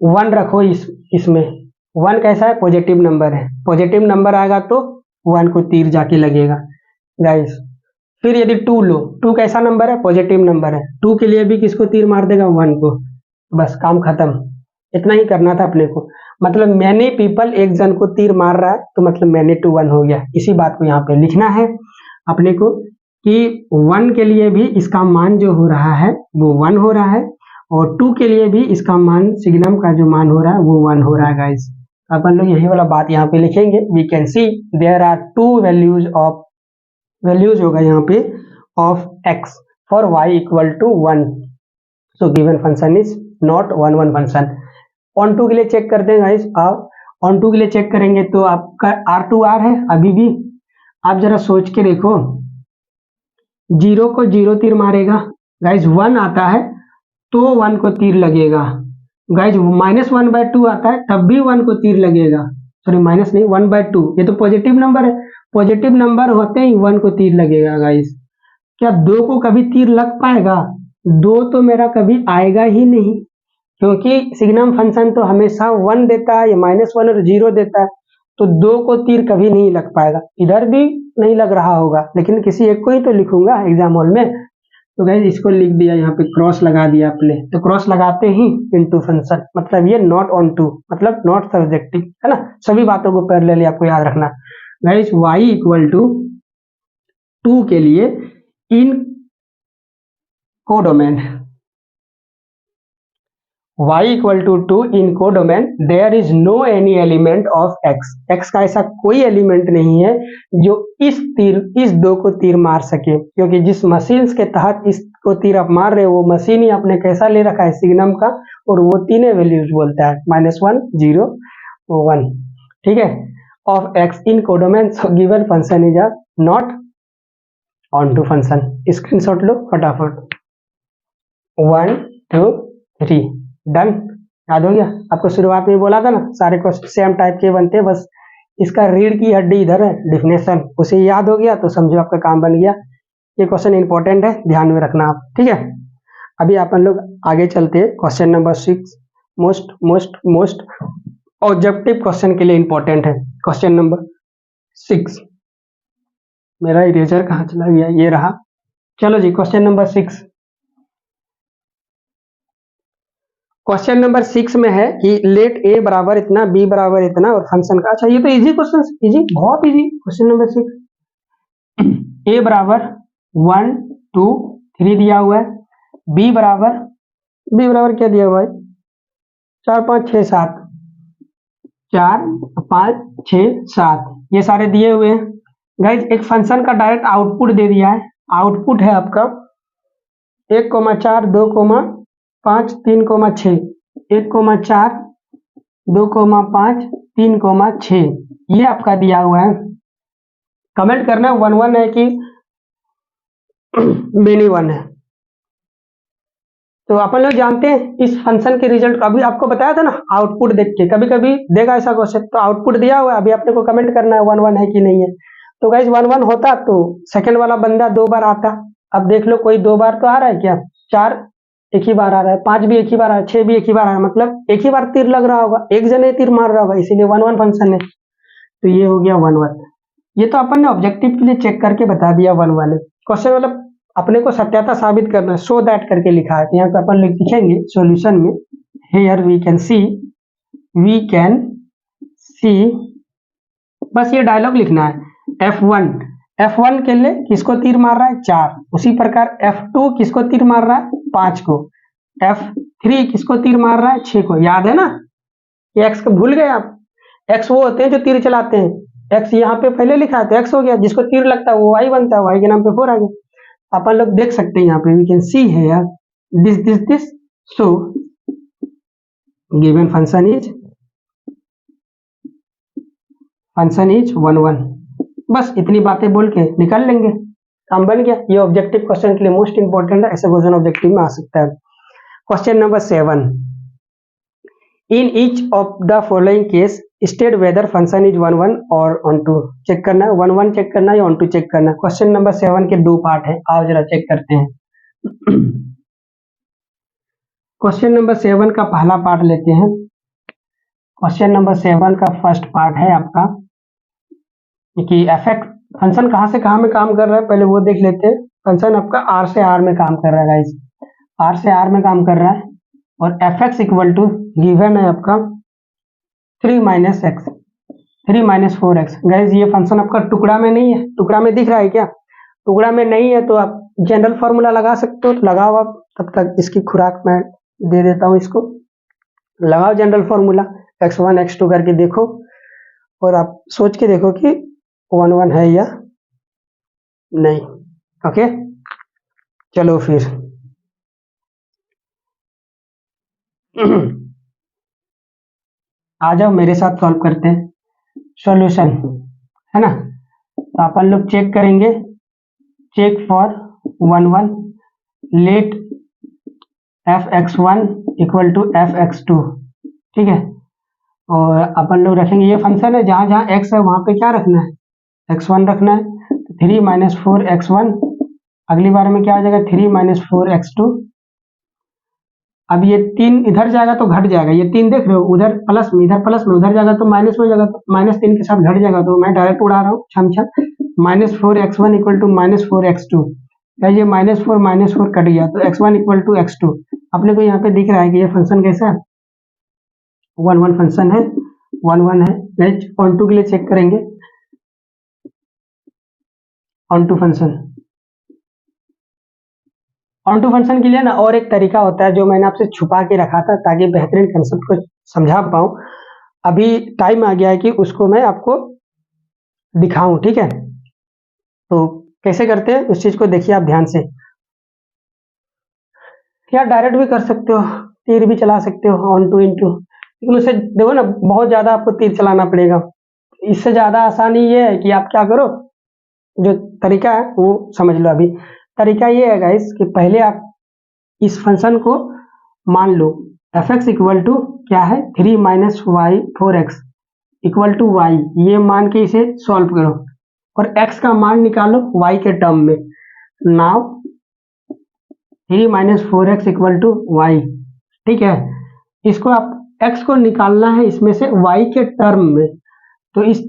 1 रखो इसमें। 1 कैसा है, पॉजिटिव नंबर है, पॉजिटिव नंबर आएगा तो 1 को तीर जाके लगेगा गाइस। फिर यदि 2 लो, 2 कैसा नंबर है, पॉजिटिव नंबर है, 2 के लिए भी किसको तीर मार देगा, 1 को। बस काम खत्म, इतना ही करना था अपने को। मतलब मैनी पीपल, एक जन को तीर मार रहा है तो मतलब मैनी टू 1 हो गया। इसी बात को यहाँ पे लिखना है अपने को कि 1 के लिए भी इसका मान जो हो रहा है वो 1 हो रहा है, और 2 के लिए भी इसका मान, सिग्नम का जो मान हो रहा है वो 1 हो रहा है गाइस। अपन लोग यही वाला बात यहाँ पे लिखेंगे। We can see there are 2 values होगा यहाँ पे of x for y equal to 1, so given function is not 1 1 function. Onto 2 के लिए चेक करते हैं गाइस, आप ऑन 2 के लिए चेक करेंगे तो आपका R2R है अभी भी। आप जरा सोच के देखो, 0 को 0 तीर मारेगा गाइस, 1 आता है तो 1 को तीर लगेगा। गाइज -1/2 आता है तब भी 1 को तीर लगेगा, सॉरी माइनस नहीं 1/2, ये तो पॉजिटिव नंबर है, पॉजिटिव नंबर होते ही 1 को तीर लगेगा। गाइज क्या 2 को कभी तीर लग पाएगा? 2 तो मेरा कभी आएगा ही नहीं, क्योंकि सिग्नम फंक्शन तो हमेशा 1 देता है या -1 और 0 देता है, तो 2 को तीर कभी नहीं लग पाएगा। इधर भी नहीं लग रहा होगा, लेकिन किसी एक को ही तो लिखूंगा एग्जाम हॉल में। तो गाइस इसको लिख दिया, यहाँ पे क्रॉस लगा दिया आपने, तो क्रॉस लगाते ही इनटू फंक्शन, मतलब ये नॉट ऑन टू, मतलब नॉट सब्जेक्टिव, है ना। सभी बातों को पैरेलली आपको याद रखना। गाइस y इक्वल टू 2 के लिए in codomain, y equal to 2 in codomain there is no any element of x का ऐसा कोई एलिमेंट नहीं है जो इस 2 को तीर मार सके, क्योंकि जिस मशीन के तहत इसको तीर आप मार रहे हो वो मशीन ही आपने कैसा ले रखा है सिग्नम का, और वो तीनों वैल्यूज बोलता है -1 0 1, ठीक है, of x in codomain, so given function is a not onto function. Screenshot लो फटाफट। 1 2 3 डन। याद हो गया? आपको शुरुआत में बोला था ना सारे क्वेश्चन सेम टाइप के बनते हैं, बस इसका रीढ़ की हड्डी इधर है डिफिनेशन, उसे याद हो गया तो समझो आपका काम बन गया। ये क्वेश्चन इंपॉर्टेंट है, ध्यान में रखना आप, ठीक है। अभी अपन लोग आगे चलते हैं। Question number 6 most most most objective question के लिए इंपॉर्टेंट है। क्वेश्चन नंबर 6, मेरा इरेजर कहाँ चला गया? ये रहा। चलो जी, क्वेश्चन नंबर 6। क्वेश्चन नंबर 6 में है कि लेट ए बराबर इतना, बी बराबर इतना और फंक्शन का, अच्छा ये तो इजी क्वेश्चन, इजी, बहुत इजी। क्वेश्चन नंबर 6, ए बराबर 1 2 3 दिया हुआ है, बी बराबर क्या दिया हुआ है? 4 5 6 7, 4 5 6 7, ये सारे दिए हुए हैं। गाइज एक फंक्शन का डायरेक्ट आउटपुट दे दिया है। आउटपुट है आपका 1,4 2,5 3,6, 1,4 2,5 3,6, ये आपका दिया हुआ है। कमेंट करना 1 1 है कि मेनी 1 है। तो अपन लोग जानते हैं इस फंक्शन के रिजल्ट को, अभी आपको बताया था ना आउटपुट देख के, कभी कभी देगा ऐसा क्वेश्चन, तो आउटपुट दिया हुआ है, अभी अपने को कमेंट करना है 1 1 है कि नहीं है। तो गाइज 1 1 होता तो सेकंड वाला बंदा 2 बार आता। अब देख लो कोई 2 बार तो आ रहा है क्या? 4 एक ही बार आ रहा है, 5 भी एक ही बार आ रहा है, 6 भी एक ही बार आ रहा है, मतलब एक ही बार तीर लग रहा होगा, एक जने तीर मार रहा होगा, इसीलिए 1 1 फंक्शन है। तो ये हो गया 1 1। ये तो अपन ने ऑब्जेक्टिव के लिए चेक करके बता दिया 1 1 है। क्वेश्चन मतलब अपने को सत्यता साबित करना है, सो दैट करके लिखा है, तो यहाँ पे अपन लिखेंगे सॉल्यूशन में, हियर वी कैन सी, बस ये डायलॉग लिखना है। F1 के लिए किसको तीर मार रहा है? 4। उसी प्रकार F2 किसको तीर मार रहा है? 5 को। F3 किसको तीर मार रहा है? 6 को। याद है ना? ये x को भूल गए आप? x वो होते हैं जो तीर चलाते हैं, x यहाँ पे पहले लिखा है तो x हो गया, जिसको तीर लगता है वो y बनता है, y के नाम पे 4 आ गया। अपन लोग देख सकते हैं यहाँ पे, वी कैन सी है यार this, so given function is 1 1। बस इतनी बातें बोल के निकाल लेंगे, काम बन गया। ये ऑब्जेक्टिव क्वेश्चन के लिए मोस्ट इंपॉर्टेंट है, ऐसे क्वेश्चन ऑब्जेक्टिव में आ सकता है। Question number 7, in each of the following case state whether function is 1 1 और ऑन टू। चेक करना है 1 1 चेक करना है या ऑन टू चेक करना है। क्वेश्चन नंबर 7 के 2 पार्ट है, आओ जरा चेक करते हैं। क्वेश्चन नंबर 7 का पहला पार्ट लेते हैं। क्वेश्चन नंबर 7 का फर्स्ट पार्ट है आपका कि fx फंक्शन कहाँ से कहाँ में काम कर रहा है, पहले वो देख लेते हैं। फंक्शन आपका r से r में काम कर रहा है गाइस, r से r में काम कर रहा है, और fx इक्वल टू गिवन है आपका 3 - 4x। गाइस ये फंक्शन आपका टुकड़ा में नहीं है, टुकड़ा में दिख रहा है क्या? टुकड़ा में नहीं है तो आप जनरल फॉर्मूला लगा सकते हो, तो लगाओ आप। तब तक इसकी खुराक मैं दे देता हूँ, इसको लगाओ जनरल फॉर्मूला, x1 x2 करके देखो, और आप सोच के देखो कि 1 1 है या नहीं। ओके चलो फिर आ जाओ मेरे साथ सॉल्व करते हैं। सॉल्यूशन है ना, तो अपन लोग चेक करेंगे, check for 1 1, let f(x1) equal to f(x2), ठीक है। और अपन लोग रखेंगे ये फंक्शन है, जहाँ जहाँ x है वहाँ पे क्या रखना है, x1 रखना है। तो 3 - 4x1, अगली बार में क्या आ जाएगा, 3 - 4x2। अब ये 3 इधर जाएगा तो घट जाएगा, ये 3 देख रहे हो, उधर प्लस में, इधर प्लस में, उधर जाएगा तो माइनस में जाएगा, तो -3 के साथ घट जाएगा, तो मैं डायरेक्ट उड़ा रहा हूँ छम छम। -4x1 इक्वल टू -4x2, ये -4 कट गया, तो x1 इक्वल टू x2। अपने को यहाँ पे दिख रहा है कि ये फंक्शन कैसा है, 1 1 फंक्शन है, 1 1 है। नेक्स्ट ऑन टू के लिए चेक करेंगे, onto function. Onto function के लिए ना और एक तरीका होता है जो मैंने आपसे छुपा के रखा था ताकि बेहतरीन कंसेप्ट को समझा पाऊँ। अभी टाइम आ गया है कि उसको मैं आपको दिखाऊं, ठीक है। तो कैसे करते हैं उस चीज को देखिए आप ध्यान से। या डायरेक्ट भी कर सकते हो, तीर भी चला सकते हो, ऑन टू इंटू, लेकिन उसे देखो ना बहुत ज्यादा आपको तीर चलाना पड़ेगा। इससे ज्यादा आसानी ये है कि आप क्या करो, जो तरीका है वो समझ लो। अभी तरीका ये है गाइस कि पहले आप इस फंक्शन को मान लो f(x) इक्वल टू क्या है, 3 - y 4x equal to y, ये मान के इसे सॉल्व करो और x का मान निकालो y के टर्म में। Now 3 - 4x equal to y, ठीक है। इसको आप x को निकालना है इसमें से y के टर्म में, तो इस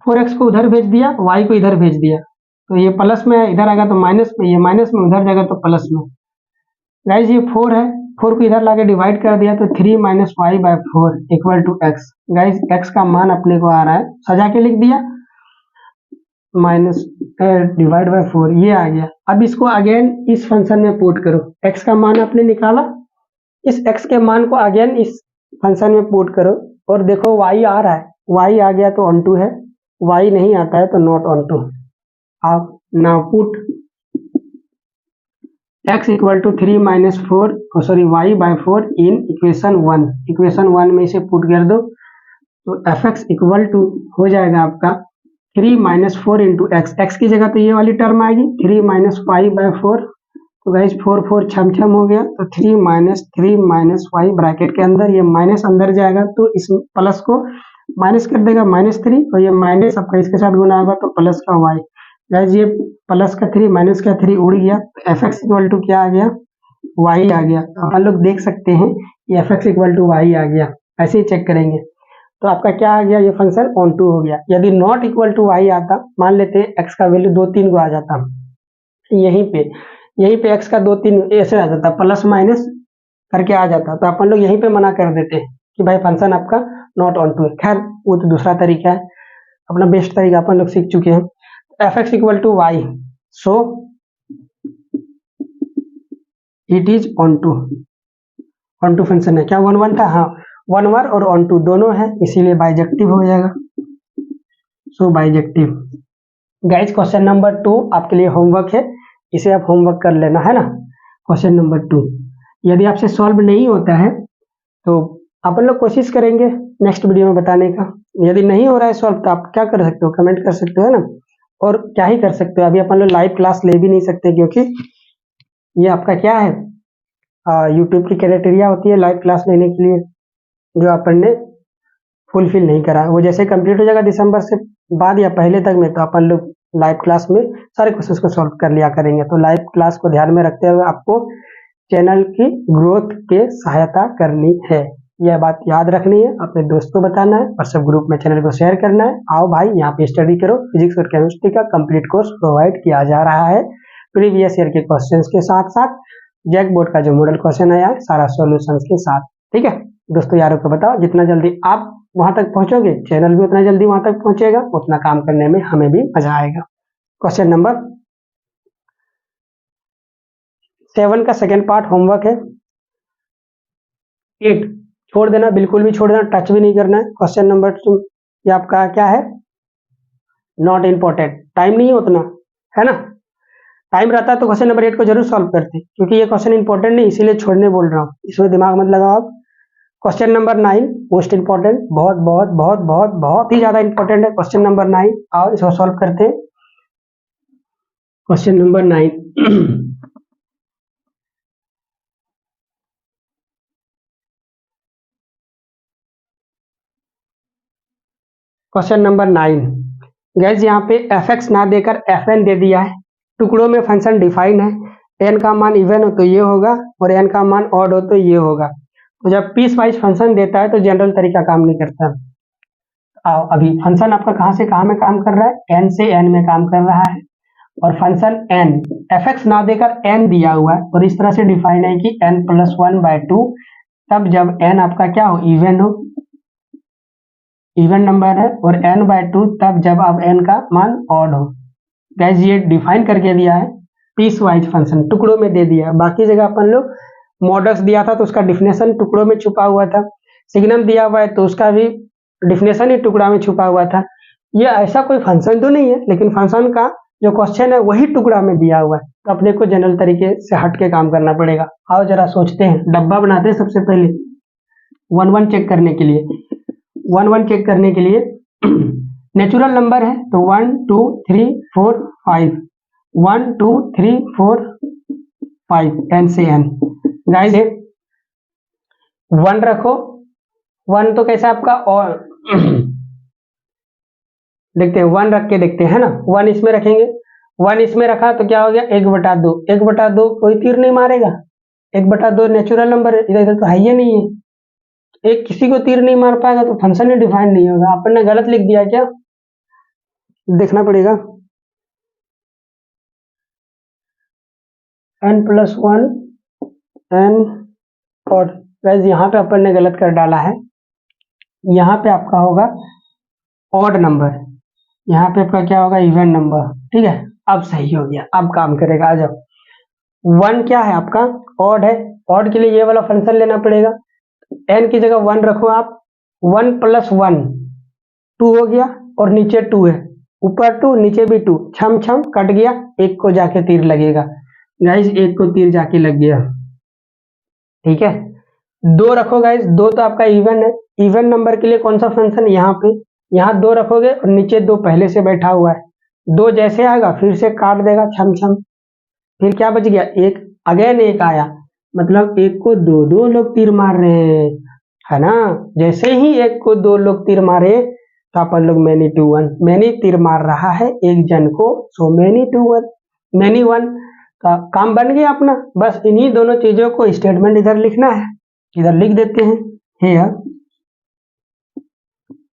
4x को उधर भेज दिया, y को इधर भेज दिया, तो ये प्लस में है, इधर आएगा तो माइनस में, ये माइनस में उधर जाएगा तो प्लस में। गाइस ये 4 है, 4 को इधर लाके डिवाइड कर दिया तो 3 - y 4 equal to x। Guys x का मान अपने को आ रहा है, सजा के लिख दिया, माइनस डिवाइड बाय 4, ये आ गया। अब इसको अगेन इस फंक्शन में पुट करो, x का मान आपने निकाला, इस x के मान को अगेन इस फंक्शन में पुट करो और देखो y आ रहा है, y आ गया तो ऑन टू है, y नहीं आता है तो नॉट ऑन टू। आप now put x equal to 3 - 4 y by 4 in equation 1, equation 1 में इसे पुट कर दो, तो f(x) इक्वल टू हो जाएगा आपका 3 - 4 इंटू एक्स, एक्स की जगह तो ये वाली टर्म आएगी 3 - y बाय 4, तो गाइस 4 4 छम छम हो गया, तो 3 - y ब्रैकेट के अंदर, ये माइनस अंदर जाएगा तो इस प्लस को माइनस कर देगा -3, और ये माइनस आपका इसके साथ गुना होगा तो प्लस का y। गाइस ये प्लस का 3 माइनस का 3 उड़ गया, तो f(x) इक्वल टू क्या आ गया, y आ गया। तो हम लोग देख सकते हैं कि f(x) इक्वल टू y आ गया, ऐसे ही चेक करेंगे। तो आपका क्या आ गया, ये फंक्शन ऑन टू हो गया। यदि नॉट इक्वल टू y आता, मान लेते हैं x का वैल्यू 2 3 को आ जाता, यहीं पे x का 2 3 ऐसे आ जाता, प्लस माइनस करके आ जाता, तो अपन लोग यहीं पे मना कर देते हैं कि भाई फंक्शन आपका नॉट ऑन टू है। खैर वो तो दूसरा तरीका है, अपना बेस्ट तरीका अपन लोग सीख चुके हैं। f(x) equal to y, so it is onto function है। क्या 1 1 था, हाँ 1 1 और ऑन टू दोनों है, इसीलिए बाइजेक्टिव हो जाएगा, सो बाइजेक्टिव। गाइज क्वेश्चन नंबर 2 आपके लिए होमवर्क है, इसे आप होमवर्क कर लेना है ना। क्वेश्चन नंबर 2 यदि आपसे सॉल्व नहीं होता है तो अपन लोग कोशिश करेंगे नेक्स्ट वीडियो में बताने का। यदि नहीं हो रहा है सॉल्व तो आप क्या कर सकते हो, कमेंट कर सकते हो, है ना। और क्या ही कर सकते हो, अभी अपन लोग लाइव क्लास ले भी नहीं सकते क्योंकि ये आपका क्या है, यूट्यूब की क्राइटेरिया होती है लाइव क्लास लेने के लिए, जो अपन ने फुलफिल नहीं करा। वो जैसे कंप्लीट हो जाएगा दिसंबर से बाद या पहले तक में, तो अपन लोग लाइव क्लास में सारे क्वेश्चंस को सॉल्व कर लिया करेंगे। तो लाइव क्लास को ध्यान में रखते हुए आपको चैनल की ग्रोथ के सहायता करनी है, यह बात याद रखनी है, अपने दोस्तों को बताना है, व्हाट्सएप ग्रुप में चैनल को शेयर करना है। आओ भाई यहाँ पे स्टडी करो, फिजिक्स और केमिस्ट्री का कंप्लीट कोर्स प्रोवाइड किया जा रहा है, प्रीवियस ईयर के क्वेश्चंस के साथ साथ जैक बोर्ड का जो मॉडल क्वेश्चन आया है सारा सॉल्यूशंस के साथ। ठीक है दोस्तों, यारों को बताओ, जितना जल्दी आप वहां तक पहुंचोगे चैनल भी उतना जल्दी वहां तक पहुंचेगा, उतना काम करने में हमें भी मजा आएगा। क्वेश्चन नंबर 7 का सेकेंड पार्ट होमवर्क है। 8 छोड़ देना, बिल्कुल भी छोड़ देना, टच भी नहीं करना है। क्वेश्चन नंबर 2 ये आपका क्या है, नॉट इम्पोर्टेंट, टाइम नहीं है उतना, है ना। टाइम रहता तो क्वेश्चन नंबर 8 को जरूर सॉल्व करते, क्योंकि ये क्वेश्चन इंपॉर्टेंट नहीं, इसीलिए छोड़ने बोल रहा हूँ, इसमें दिमाग मत लगाओ आप। क्वेश्चन नंबर 9 मोस्ट इंपॉर्टेंट, बहुत बहुत बहुत बहुत बहुत ही ज्यादा इंपॉर्टेंट है क्वेश्चन नंबर 9। आओ इसको सॉल्व करते हैं। Question number 9 question number 9 gas, यहाँ पे fx ना देकर fn दे दिया है। टुकड़ों में फंक्शन डिफाइन है, n का मान इवन हो तो ये होगा और n का मान ऑड हो तो ये होगा। तो जब पीस वाइज फंक्शन देता है तो जनरल तरीका काम नहीं करता। अभी फंक्शन आपका कहाँ से कहाँ में काम कर रहा है, n से n में काम कर रहा है और फंक्शन n fx ना देकर n दिया हुआ है और इस तरह से डिफाइन है कि n+1/2 तब जब n आपका क्या हो, इवन नंबर है और n/2 तब जब अब n का मान ऑड हो। गाइस ये डिफाइन करके दिया है, पीस वाइज फंक्शन टुकड़ों में दे दिया है। बाकी जगह अपन लोग मॉडल्स दिया था तो उसका डिफिनेशन टुकड़ों में छुपा हुआ था, सिग्नम दिया हुआ है तो उसका भी डिफिनेशन ही टुकड़ा में छुपा हुआ था। ये ऐसा कोई फंक्शन तो नहीं है, लेकिन फंक्शन का जो क्वेश्चन है वही टुकड़ा में दिया हुआ है, तो अपने को जनरल तरीके से हट के काम करना पड़ेगा। आओ जरा सोचते हैं, डब्बा बनाते हैं सबसे पहले 1 1 चेक करने के लिए। 1 1 चेक करने के लिए नेचुरल नंबर है तो 1 2 3 4 5 1 2 3 4 5 n से n। गाइस 1 रखो, 1 तो कैसा आपका और देखते हैं 1 रख के देखते हैं, है ना। 1 इसमें रखेंगे, 1 इसमें रखा तो क्या हो गया 1/2। 1/2 कोई तीर नहीं मारेगा, 1/2 नेचुरल नंबर है, इधर तो है ही नहीं है, एक किसी को तीर नहीं मार पाएगा तो फंक्शन ही डिफाइन नहीं होगा। अपन ने गलत लिख दिया क्या, देखना पड़ेगा। n+1 n और गाइस यहाँ पे अपन ने गलत कर डाला है, यहाँ पे आपका होगा ऑड नंबर, यहाँ पे आपका क्या होगा इवन नंबर। ठीक है, अब सही हो गया, अब काम करेगा। आ जाओ, 1 क्या है आपका ऑड है, ऑड के लिए ये वाला फंक्शन लेना पड़ेगा। n की जगह 1 रखो आप, 1+1 2 हो गया और नीचे 2 है, ऊपर 2 नीचे भी 2, छम छम कट गया, एक को जाके तीर लगेगा। गाइस एक को तीर जाके लग गया, ठीक है। 2 रखो गाइस, 2 तो आपका इवन है, इवन नंबर के लिए कौन सा फंक्शन, यहाँ पे यहाँ 2 रखोगे और नीचे 2 पहले से बैठा हुआ है, 2 जैसे आएगा फिर से काट देगा छम छम, फिर क्या बच गया एक, अगेन एक आया, मतलब एक को 2 लोग तीर मार रहे हैं, है ना। जैसे ही एक को 2 लोग तीर मारे तो अपन लोग मैनी टू वन, मैनी तीर मार रहा है एक जन को, so many to one, many one का काम बन गया अपना। बस इन्हीं दोनों चीजों को स्टेटमेंट इधर लिखना है, इधर लिख देते हैं। Here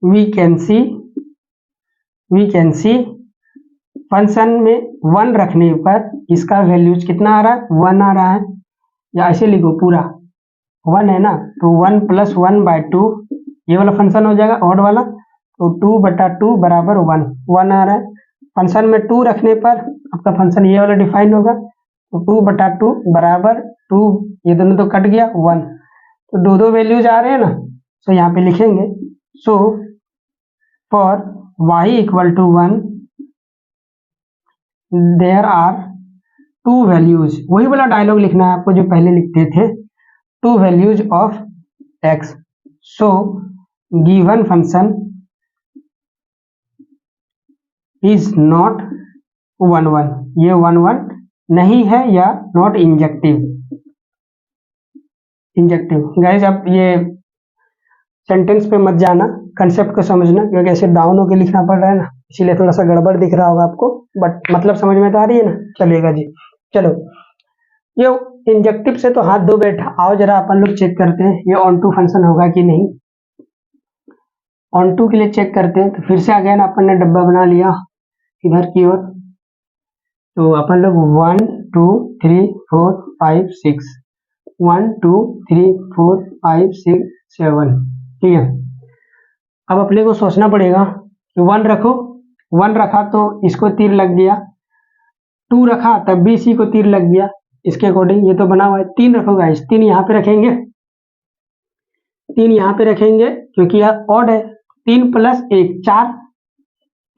we can see function में 1 रखने पर इसका वैल्यूज कितना आ रहा है, 1 आ रहा है, या ऐसे लिखो पूरा 1 है ना, तो 1+1/2 ये वाला फंक्शन हो जाएगा ऑड वाला, तो 2/2 बराबर 1 1 आ रहा है। फंक्शन में 2 रखने पर आपका फंक्शन ये वाला डिफाइन होगा, तो 2/2 बराबर 2, ये दोनों तो कट गया 1, तो 2 वैल्यूज आ रहे हैं ना, तो यहाँ पे लिखेंगे so for y=1 there are 2 values, वही वाला डायलॉग लिखना है आपको जो पहले लिखते थे, 2 values of x, so given function is not 1 1, ये 1 1 नहीं है या नॉट इंजेक्टिव। गाइस अब ये सेंटेंस पे मत जाना, कंसेप्ट को समझना, क्योंकि ऐसे डाउन होके लिखना पड़ रहा है ना, इसीलिए थोड़ा सा गड़बड़ दिख रहा होगा आपको, बट मतलब समझ में तो आ रही है ना, चलेगा जी। चलो ये इंजेक्टिव से तो हाथ धो बैठा, आओ जरा अपन लोग चेक करते हैं ये ऑन टू फंक्शन होगा कि नहीं। ऑन टू के लिए चेक करते हैं, तो फिर से अगेन अपन ने डब्बा बना लिया इधर की ओर, तो अपन लोग 1 2 3 4 5 6 1 2 3 4 5 6 7, ठीक है। अब अपने को सोचना पड़ेगा कि 1 रखो, 1 रखा तो इसको तीर लग गया, 2 रखा तब भी इसी को तीर लग गया, इसके अकॉर्डिंग ये तो बना हुआ है। 3 रखो गाइस, 3 यहाँ पे रखेंगे, 3 यहाँ पे रखेंगे क्योंकि यह ऑड है, 3 + 1 4,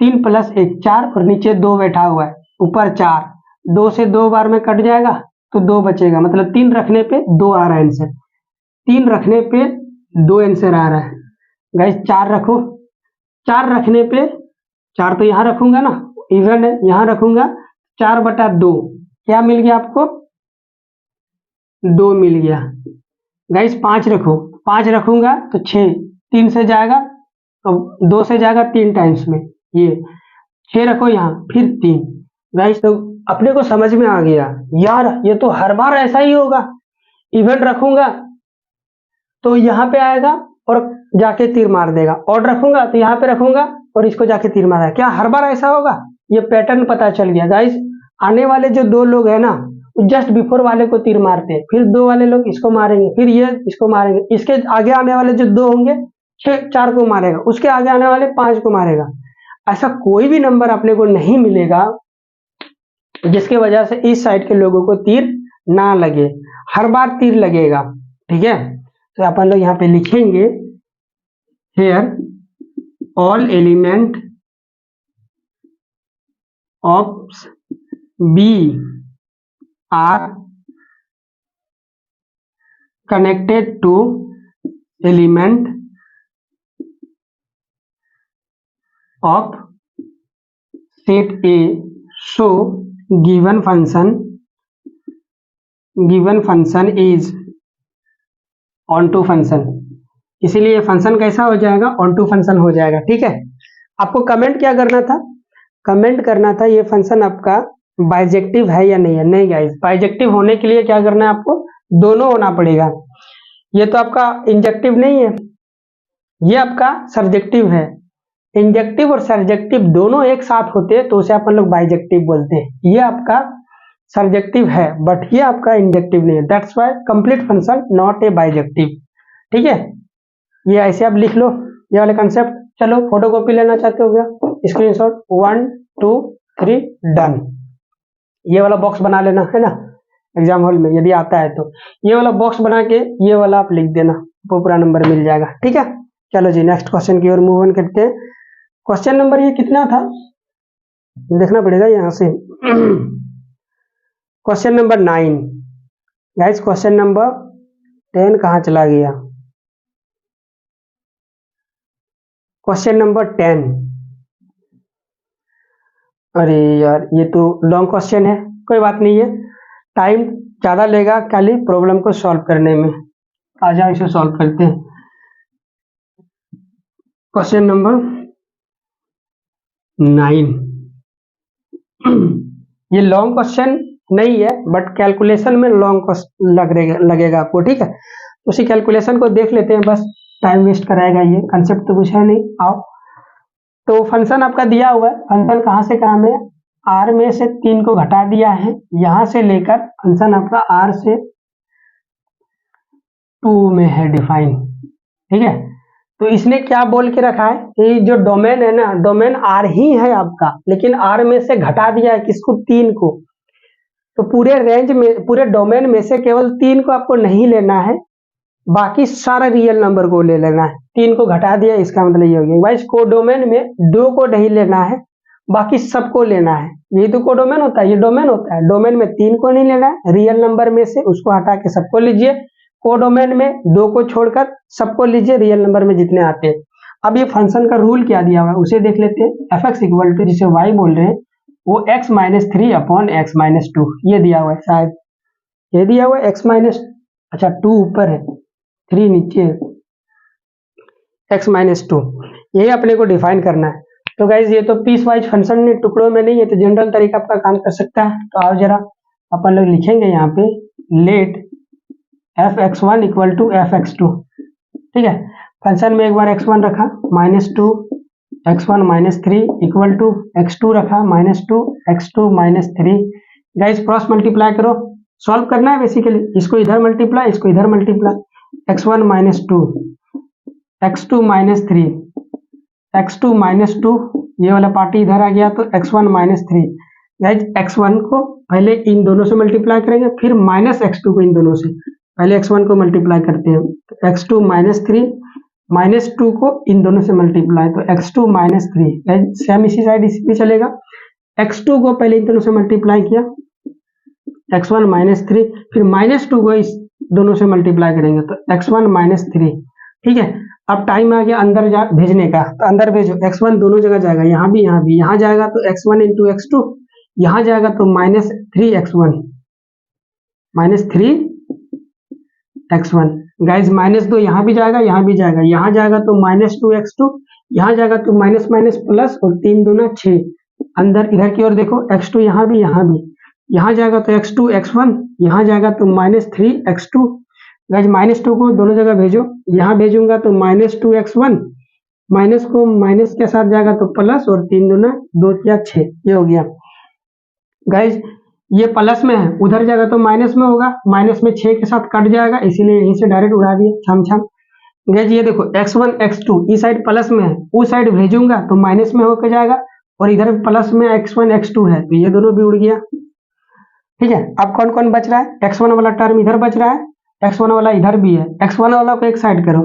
3 + 1 4 और नीचे 2 बैठा हुआ है, ऊपर 4, 2 से 2 बार में कट जाएगा तो 2 बचेगा, मतलब 3 रखने पे 2 आ रहा है आंसर, 3 रखने पे 2 आंसर आ रहा है। गाइस 4 रखो, 4 रखने पे 4 तो यहाँ रखूंगा ना, इवन है यहाँ रखूंगा, 4/2 क्या मिल गया आपको, 2 मिल गया। गाइस 5 रखो, 5 रखूंगा तो 6, 3 से जाएगा अब 2 से जाएगा 3 टाइम्स में, ये 6 रखो यहाँ, फिर 3। गाइस तो अपने को समझ में आ गया यार, ये तो हर बार ऐसा ही होगा। इवन रखूंगा तो यहाँ पे आएगा और जाके तीर मार देगा, ऑड रखूंगा तो यहाँ पे रखूंगा और इसको जाके तीर मारेगा। क्या हर बार ऐसा होगा? ये पैटर्न पता चल गया गाइस। आने वाले जो 2 लोग हैं ना, जस्ट बिफोर वाले को तीर मारते हैं, फिर 2 वाले लोग इसको मारेंगे, फिर ये इसको मारेंगे, इसके आगे आने वाले जो 2 होंगे 4 को मारेगा, उसके आगे आने वाले 5 को मारेगा। ऐसा कोई भी नंबर अपने को नहीं मिलेगा जिसके वजह से इस साइड के लोगों को तीर ना लगे, हर बार तीर लगेगा। ठीक है, तो अपन लोग यहाँ पे लिखेंगे here all element of B are connected to element of set A, so given function is onto function. इसीलिए फंक्शन कैसा हो जाएगा? ऑन टू फंक्शन हो जाएगा। ठीक है, आपको कमेंट क्या करना था? कमेंट करना था ये फंक्शन आपका बाइजेक्टिव है या नहीं है। नहीं गाइस, बाइजेक्टिव होने के लिए क्या करना है आपको? दोनों होना पड़ेगा। ये तो आपका इंजेक्टिव नहीं है, ये आपका सर्जेक्टिव है। इंजेक्टिव और सर्जेक्टिव दोनों एक साथ होते हैं तो उसे अपन लोग बाइजेक्टिव बोलते हैं। ये आपका सर्जेक्टिव है बट ये आपका इंजेक्टिव नहीं है, that's why complete function not a bijective. ठीक है, ये ऐसे आप लिख लो ये वाले कंसेप्ट। चलो फोटोकॉपी लेना चाहते हो क्या? Screenshot 1 2 3 done. ये वाला बॉक्स बना लेना है ना एग्जाम हॉल में, यदि आता है तो ये वाला बॉक्स बना के ये वाला आप लिख देना, वो पूरा नंबर मिल जाएगा। ठीक है, चलो जी नेक्स्ट क्वेश्चन की ओर मूव ऑन करते हैं। क्वेश्चन नंबर ये कितना था देखना पड़ेगा यहाँ से। Question number 9 guys, question number 10 कहाँ चला गया? क्वेश्चन नंबर 10, अरे यार ये तो लॉन्ग क्वेश्चन है, कोई बात नहीं है, टाइम ज़्यादा लेगा खाली प्रॉब्लम को सॉल्व करने में। आ जाओ इसे सॉल्व करते हैं। क्वेश्चन नंबर 9 ये लॉन्ग क्वेश्चन नहीं है बट कैलकुलेशन में लॉन्ग लगेगा आपको। ठीक है, उसी कैलकुलेशन को देख लेते हैं, बस टाइम वेस्ट कराएगा ये, कंसेप्ट तो कुछ है नहीं। आओ, तो फंक्शन आपका दिया हुआ है, फंक्शन कहाँ से कहाँ में? आर में से 3 को घटा दिया है, यहां से लेकर फंक्शन आपका आर से 2 में है डिफाइन। ठीक है, तो इसने क्या बोल के रखा है कि जो डोमेन है ना, डोमेन आर ही है आपका, लेकिन आर में से घटा दिया है किसको? 3 को। तो पूरे रेंज में, पूरे डोमेन में से केवल 3 को आपको नहीं लेना है, बाकी सारा रियल नंबर को ले लेना है। 3 को घटा दिया इसका मतलब ये हो गया भाई, कोडोमेन में 2 को नहीं लेना है, बाकी सबको लेना है। यही तो कोडोमेन होता है, ये डोमेन होता है। डोमेन में 3 को नहीं लेना है, रियल नंबर में से उसको हटा के सबको लीजिए। कोडोमेन में 2 को छोड़कर सबको लीजिए, रियल नंबर में जितने आते हैं। अब ये फंक्शन का रूल क्या दिया हुआ है उसे देख लेते हैं। एफ एक्स इक्वल टू, जिसे वाई बोल रहे हैं, वो x minus 3 upon x minus 2 ये दिया हुआ है, शायद ये दिया हुआ है x माइनस, अच्छा 2 ऊपर है 3 नीचे है, x माइनस 2 यही अपने को डिफाइन करना है। तो गाइज ये तो पीस वाइज फंक्शन ने टुकड़ों में नहीं है, तो जनरल तरीका आपका काम कर सकता है। तो आओ जरा अपन लोग लिखेंगे यहाँ पे let F X one equal to F X two. ठीक है, फंक्शन में एक बार x1 रखा minus 2 x1 minus 3 equal to x2 रखा minus 2 x2 minus 3। Guys cross multiply करो, सॉल्व करना है बेसिकली, इसको इधर मल्टीप्लाई, इसको इधर multiply. x1 minus 2 x2 minus 3 x2 minus 2, ये वाला पार्टी इधर आ गया तो x1 माइनस 3। गाइज x1 को पहले इन दोनों से मल्टीप्लाई करेंगे, फिर माइनस x2 को इन दोनों से, पहले x1 को मल्टीप्लाई करते हैं तो x2 माइनस 3 माइनस 2 को इन दोनों से मल्टीप्लाई तो x2 माइनस 3, सेम इसी साइड इसी पे चलेगा। x2 को पहले इन दोनों से मल्टीप्लाई किया x1 माइनस 3, फिर माइनस 2 को इस दोनों से मल्टीप्लाई करेंगे तो x1 माइनस 3। ठीक है, अब टाइम आ गया अंदर जा भेजने का, तो अंदर भेजो, x1 दोनों जगह जाएगा, यहाँ भी यहाँ भी, यहाँ जाएगा तो x1 इंटू x2, यहाँ जाएगा तो minus 3x1 minus 3x1। Guys minus 2 यहाँ भी जाएगा, यहाँ भी जाएगा, यहाँ जाएगा तो माइनस 2x2, यहाँ जाएगा तो माइनस माइनस प्लस और 3 दूना 6, अंदर इधर की ओर देखो x2 यहाँ भी यहाँ जाएगा तो x2 x1, यहाँ जाएगा तो -3 x2। गाइस -2 को दोनों जगह भेजो, यहाँ भेजूंगा तो -2 x1, माइनस को माइनस के साथ जाएगा तो प्लस और 3 दूना 2 या 6, ये हो गया। गाइस ये प्लस में है, उधर जाएगा तो माइनस में होगा, माइनस में 6 के साथ कट जाएगा, इसीलिए यहीं से डायरेक्ट उड़ा दिए छम छम। गाइस ये देखो x1 x2 इस साइड प्लस में है, उस साइड भेजूंगा तो माइनस में होकर जाएगा, और इधर प्लस में x1 x2 है तो ये दोनों भी उड़ गया। ठीक है, अब कौन कौन बच रहा है, x1 वाला टर्म इधर बच रहा है, x1 वाला इधर भी है, x1 वाला को एक साइड करो,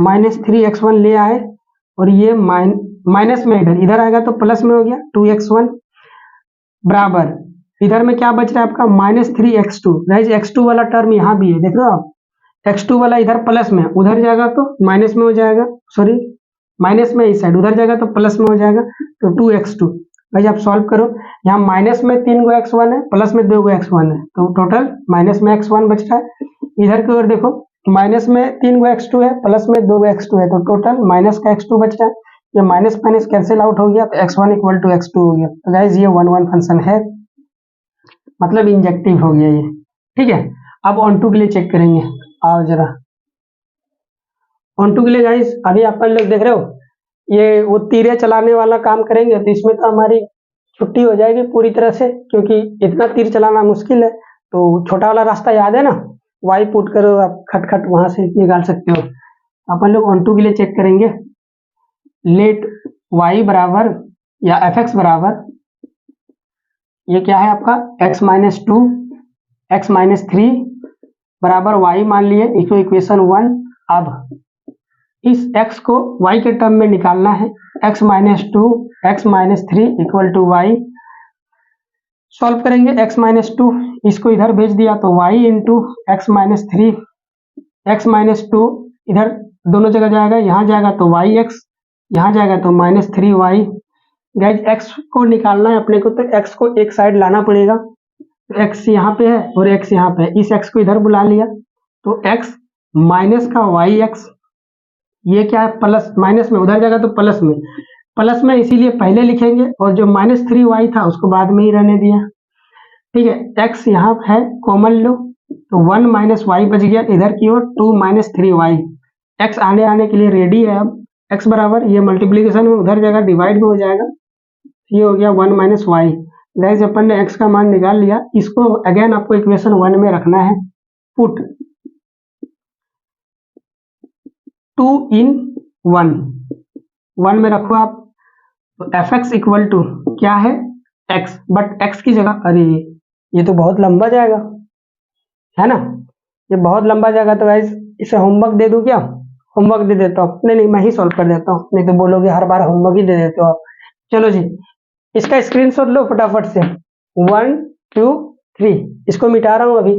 -3 x1 ले आए, और ये माइनस में इधर आएगा तो प्लस में हो गया 2x1 बराबर, इधर में क्या बच रहा है आपका -3 x2। गाइस x2 वाला टर्म यहाँ भी है, देख रहे हो आप, x2 वाला इधर प्लस में, उधर जाएगा तो माइनस में हो जाएगा, सॉरी माइनस में इस साइड, उधर जाएगा तो प्लस में हो जाएगा, तो 2x2। भाई आप सॉल्व करो, यहाँ माइनस में 3 गो x1 है, प्लस में 2 गो x1 है, तो टोटल माइनस में x1 बच रहा है। इधर की ओर देखो, माइनस में 3 गो x2 है, प्लस में 2 गो x2 है, तो टोटल माइनस का x2 बच रहा है। ये माइनस माइनस कैंसिल आउट हो गया, तो x1 इक्वल टू x2 हो गया। तो गाइज ये 1 1 फंक्शन है, मतलब इंजेक्टिव हो गया ये। ठीक है, अब ऑन टू के लिए चेक करेंगे, आओ जरा ऑन टू के लिए। गाइज अभी अपन लोग देख रहे हो, ये वो तीरे चलाने वाला काम करेंगे, तो इसमें तो हमारी छुट्टी हो जाएगी पूरी तरह से, क्योंकि इतना तीर चलाना मुश्किल है। तो छोटा वाला रास्ता याद है ना, वाई पुट करो आप, खट खट वहां से निकाल सकते हो। अपन लोग ऑन टू के लिए चेक करेंगे, लेट वाई बराबर या एफ एक्स बराबर, ये क्या है आपका x-2 x-3 बराबर y मान लिए, इसको इक्वेशन 1। अब इस x को y के टर्म में निकालना है, x-2 x-3 equal to y। Solve करेंगे x-2, इसको इधर भेज दिया तो y इंटू x-3, x-2 इधर दोनों जगह जाएगा, यहाँ जाएगा तो yx, यहाँ जाएगा तो -3y। गाइज x को निकालना है अपने को, तो x को एक साइड लाना पड़ेगा, तो x यहाँ पे है और x यहाँ पे है, इस x को इधर बुला लिया, तो x माइनस का yx, ये क्या है प्लस, माइनस में उधर जाएगा तो प्लस में इसीलिए पहले लिखेंगे, और जो -3y था उसको बाद में ही रहने दिया। ठीक है, x यहाँ है कॉमन लो, तो 1 -y बच गया, इधर की ओर 2 -3y, x आने के लिए रेडी है। अब x बराबर, ये मल्टीप्लीकेशन में उधर जाएगा डिवाइड में हो जाएगा, ये हो गया 1 -y। गाइस अपन ने x का मान निकाल लिया, इसको अगेन आपको इक्वेशन 1 में रखना है, पुट 2 in 1 में रखो आप, तो एफ एक्स इक्वल टू क्या है x, बट x की जगह, अरे ये तो बहुत लंबा जाएगा है ना, ये बहुत लंबा जाएगा, तो गाइस इसे होमवर्क दे दूं क्या, होमवर्क दे देता हूँ, नहीं मैं ही सॉल्व कर देता हूँ, नहीं तो बोलोगे हर बार होमवर्क ही दे देते हो आप। चलो जी, इसका स्क्रीनशॉट लो फटाफट से, 1 2 3, इसको मिटा रहा हूं अभी।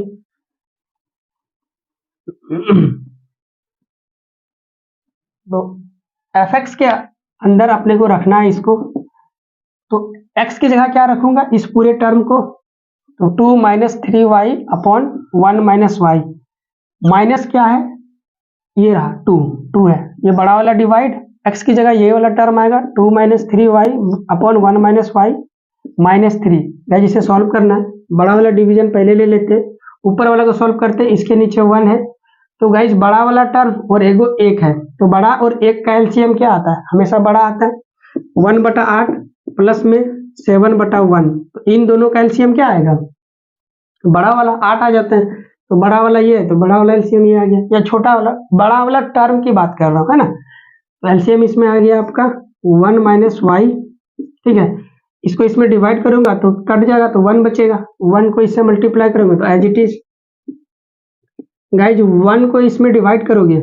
तो एफ एक्स के अंदर अपने को रखना है इसको, तो x की जगह क्या रखूंगा, इस पूरे टर्म को, तो 2 -3y अपॉन 1 -y, माइनस क्या है, ये रहा 2 है, ये बड़ा वाला डिवाइड, x की जगह ये वाला टर्म आएगा 2 -3y अपॉन 1 -y -3। गाइस इसे सॉल्व करना है, बड़ा वाला डिवीजन पहले ले लेते, ऊपर वाला को सॉल्व करते, इसके नीचे 1 है, तो गाइस बड़ा वाला टर्म और एगो 1 है, तो बड़ा और 1 का एलसीएम क्या आता है, हमेशा बड़ा आता है, 1/8 प्लस में 7/1, तो इन दोनों का एलसीएम क्या आएगा, बड़ा वाला 8 आ जाता है, तो बड़ा वाला ये है, तो बड़ा वाला एलसीएम ये आ गया, या छोटा वाला, बड़ा वाला टर्म की बात कर रहा हूँ है ना, तो एलसीएम इसमें आ गया आपका 1 -y। ठीक है, इसको इसमें डिवाइड करूंगा तो कट जाएगा, तो 1 बचेगा, 1 को इससे मल्टीप्लाई करोगे तो एज इट इज। गाइज 1 को इसमें डिवाइड करोगे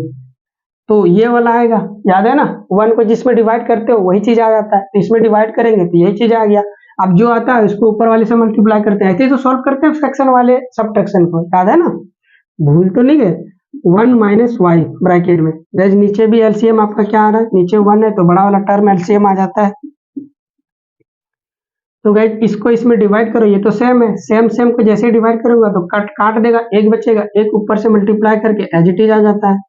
तो ये वाला आएगा, याद है ना, 1 को जिसमें डिवाइड करते हो वही चीज आ जाता है, तो इसमें डिवाइड करेंगे तो यही चीज आ गया। अब जो आता है उसको ऊपर वाले से मल्टीप्लाई करते हैं, ऐसे तो सॉल्व करते हैं फ्रैक्शन वाले सबट्रैक्शन को, याद है ना, भूल तो नहीं गए। 1 -y ब्रैकेट में, गाइज नीचे भी एलसीएम आपका क्या आ रहा है, नीचे 1 है तो बड़ा वाला टर्म एलसीएम आ जाता है, तो गाइज इसको इसमें डिवाइड करो, ये तो सेम है, सेम को जैसे डिवाइड करूंगा तो काट देगा, 1 बचेगा, 1 ऊपर से मल्टीप्लाई करके एज इट इज आ जाता है,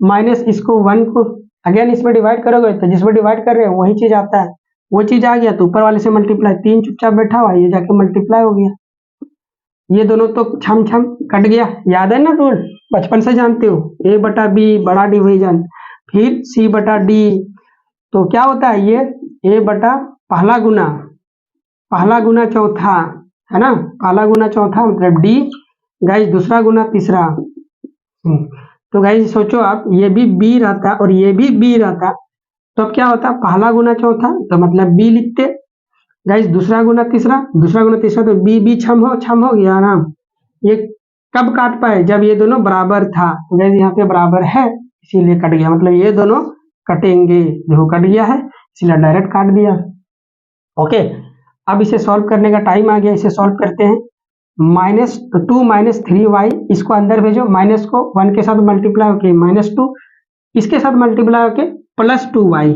माइनस इसको 1 को अगेन इसमें डिवाइड करोगे तो जिसमें डिवाइड कर रहे हैं वही चीज आता है, वो चीज आ गया तो ऊपर वाले से मल्टीप्लाई, 3 चुपचाप बैठा हुआ, ये जाके मल्टीप्लाई हो गया, ये दोनों तो छम छम कट गया। याद है ना रूल, बचपन से जानते हो, ए बटा बी बड़ा डिवीजन, फिर सी बटा डी, तो क्या होता है ये ए बटा पहला गुना चौथा, है ना, पहला गुना चौथा मतलब डी, गाइस दूसरा गुना तीसरा। तो गाइस सोचो आप, ये भी बी रहता और ये भी बी रहता, तो अब क्या होता, पहला गुना चौथा तो मतलब बी लिखते, गाइस दूसरा गुना तीसरा तो बी बी छम हो गया ना। ये कब काट पाए, जब ये दोनों बराबर था, तो गाइस यहाँ पे बराबर है इसीलिए कट गया, मतलब ये दोनों कटेंगे, देखो कट गया है इसलिए डायरेक्ट काट दिया। ओके, अब इसे सॉल्व करने का टाइम आ गया, इसे सॉल्व करते हैं। -2 - 3y, इसको अंदर भेजो, माइनस को 1 के साथ मल्टीप्लाई होके -2, इसके साथ मल्टीप्लाई होके +2y,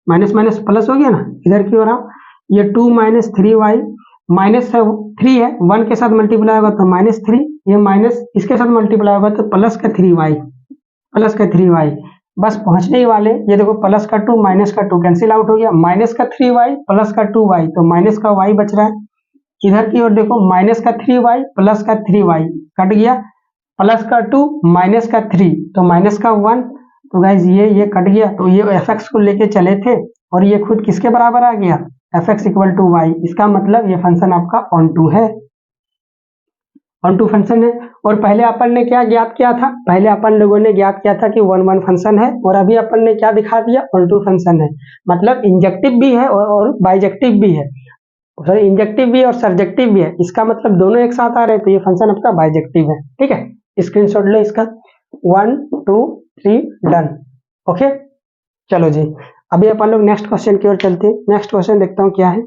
माइनस माइनस प्लस हो गया ना, इधर की ओर आओ, ये 2 - 3y, माइनस है 3 है, 1 के साथ मल्टीप्लाई होगा तो -3, ये माइनस इसके साथ मल्टीप्लाई होगा तो प्लस का 3y, बस पहुंचने ही वाले। ये देखो प्लस का 2 माइनस का 2 कैंसिल आउट हो गया, माइनस का 3y प्लस का 2y, तो माइनस का y बच रहा है। इधर की ओर देखो, माइनस का 3y प्लस का 3y कट गया, प्लस का 2 माइनस का 3 तो माइनस का 1, तो गाइज ये कट गया, तो ये fx को लेके चले थे और ये खुद किसके बराबर आ गया, fx = y, इसका मतलब ये फंक्शन आपका ऑन टू है, ऑन टू फंक्शन है। और पहले अपन ने क्या ज्ञात किया था, पहले अपन लोगों ने ज्ञात किया था कि 1 फंक्शन है, और अभी अपन ने क्या दिखा दिया, ऑन टू फंक्शन है, मतलब इंजेक्टिव भी है और बाइजेक्टिव भी है, सॉरी इंजेक्टिव भी है और सर्जेक्टिव भी है, इसका मतलब दोनों एक साथ आ रहे हैं, तो ये फंक्शन आपका बाइजेक्टिव है। ठीक है, स्क्रीनशॉट लो इसका, 1 2 3 डन। ओके, चलो जी, अभी अपन लोग नेक्स्ट क्वेश्चन की ओर चलते हैं। नेक्स्ट क्वेश्चन देखता हूँ क्या है।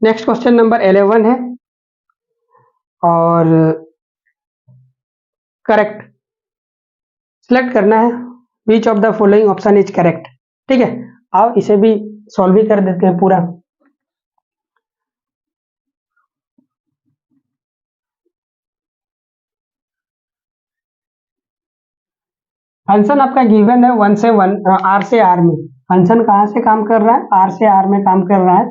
नेक्स्ट क्वेश्चन नंबर 11 है और करेक्ट सिलेक्ट करना है, which of the following option is correct. ठीक है, आओ इसे भी सॉल्व भी कर देते हैं पूरा। फंक्शन आपका गिवन है 1 से 1 आर से आर में, फंक्शन कहाँ से काम कर रहा है, आर से आर में काम कर रहा है,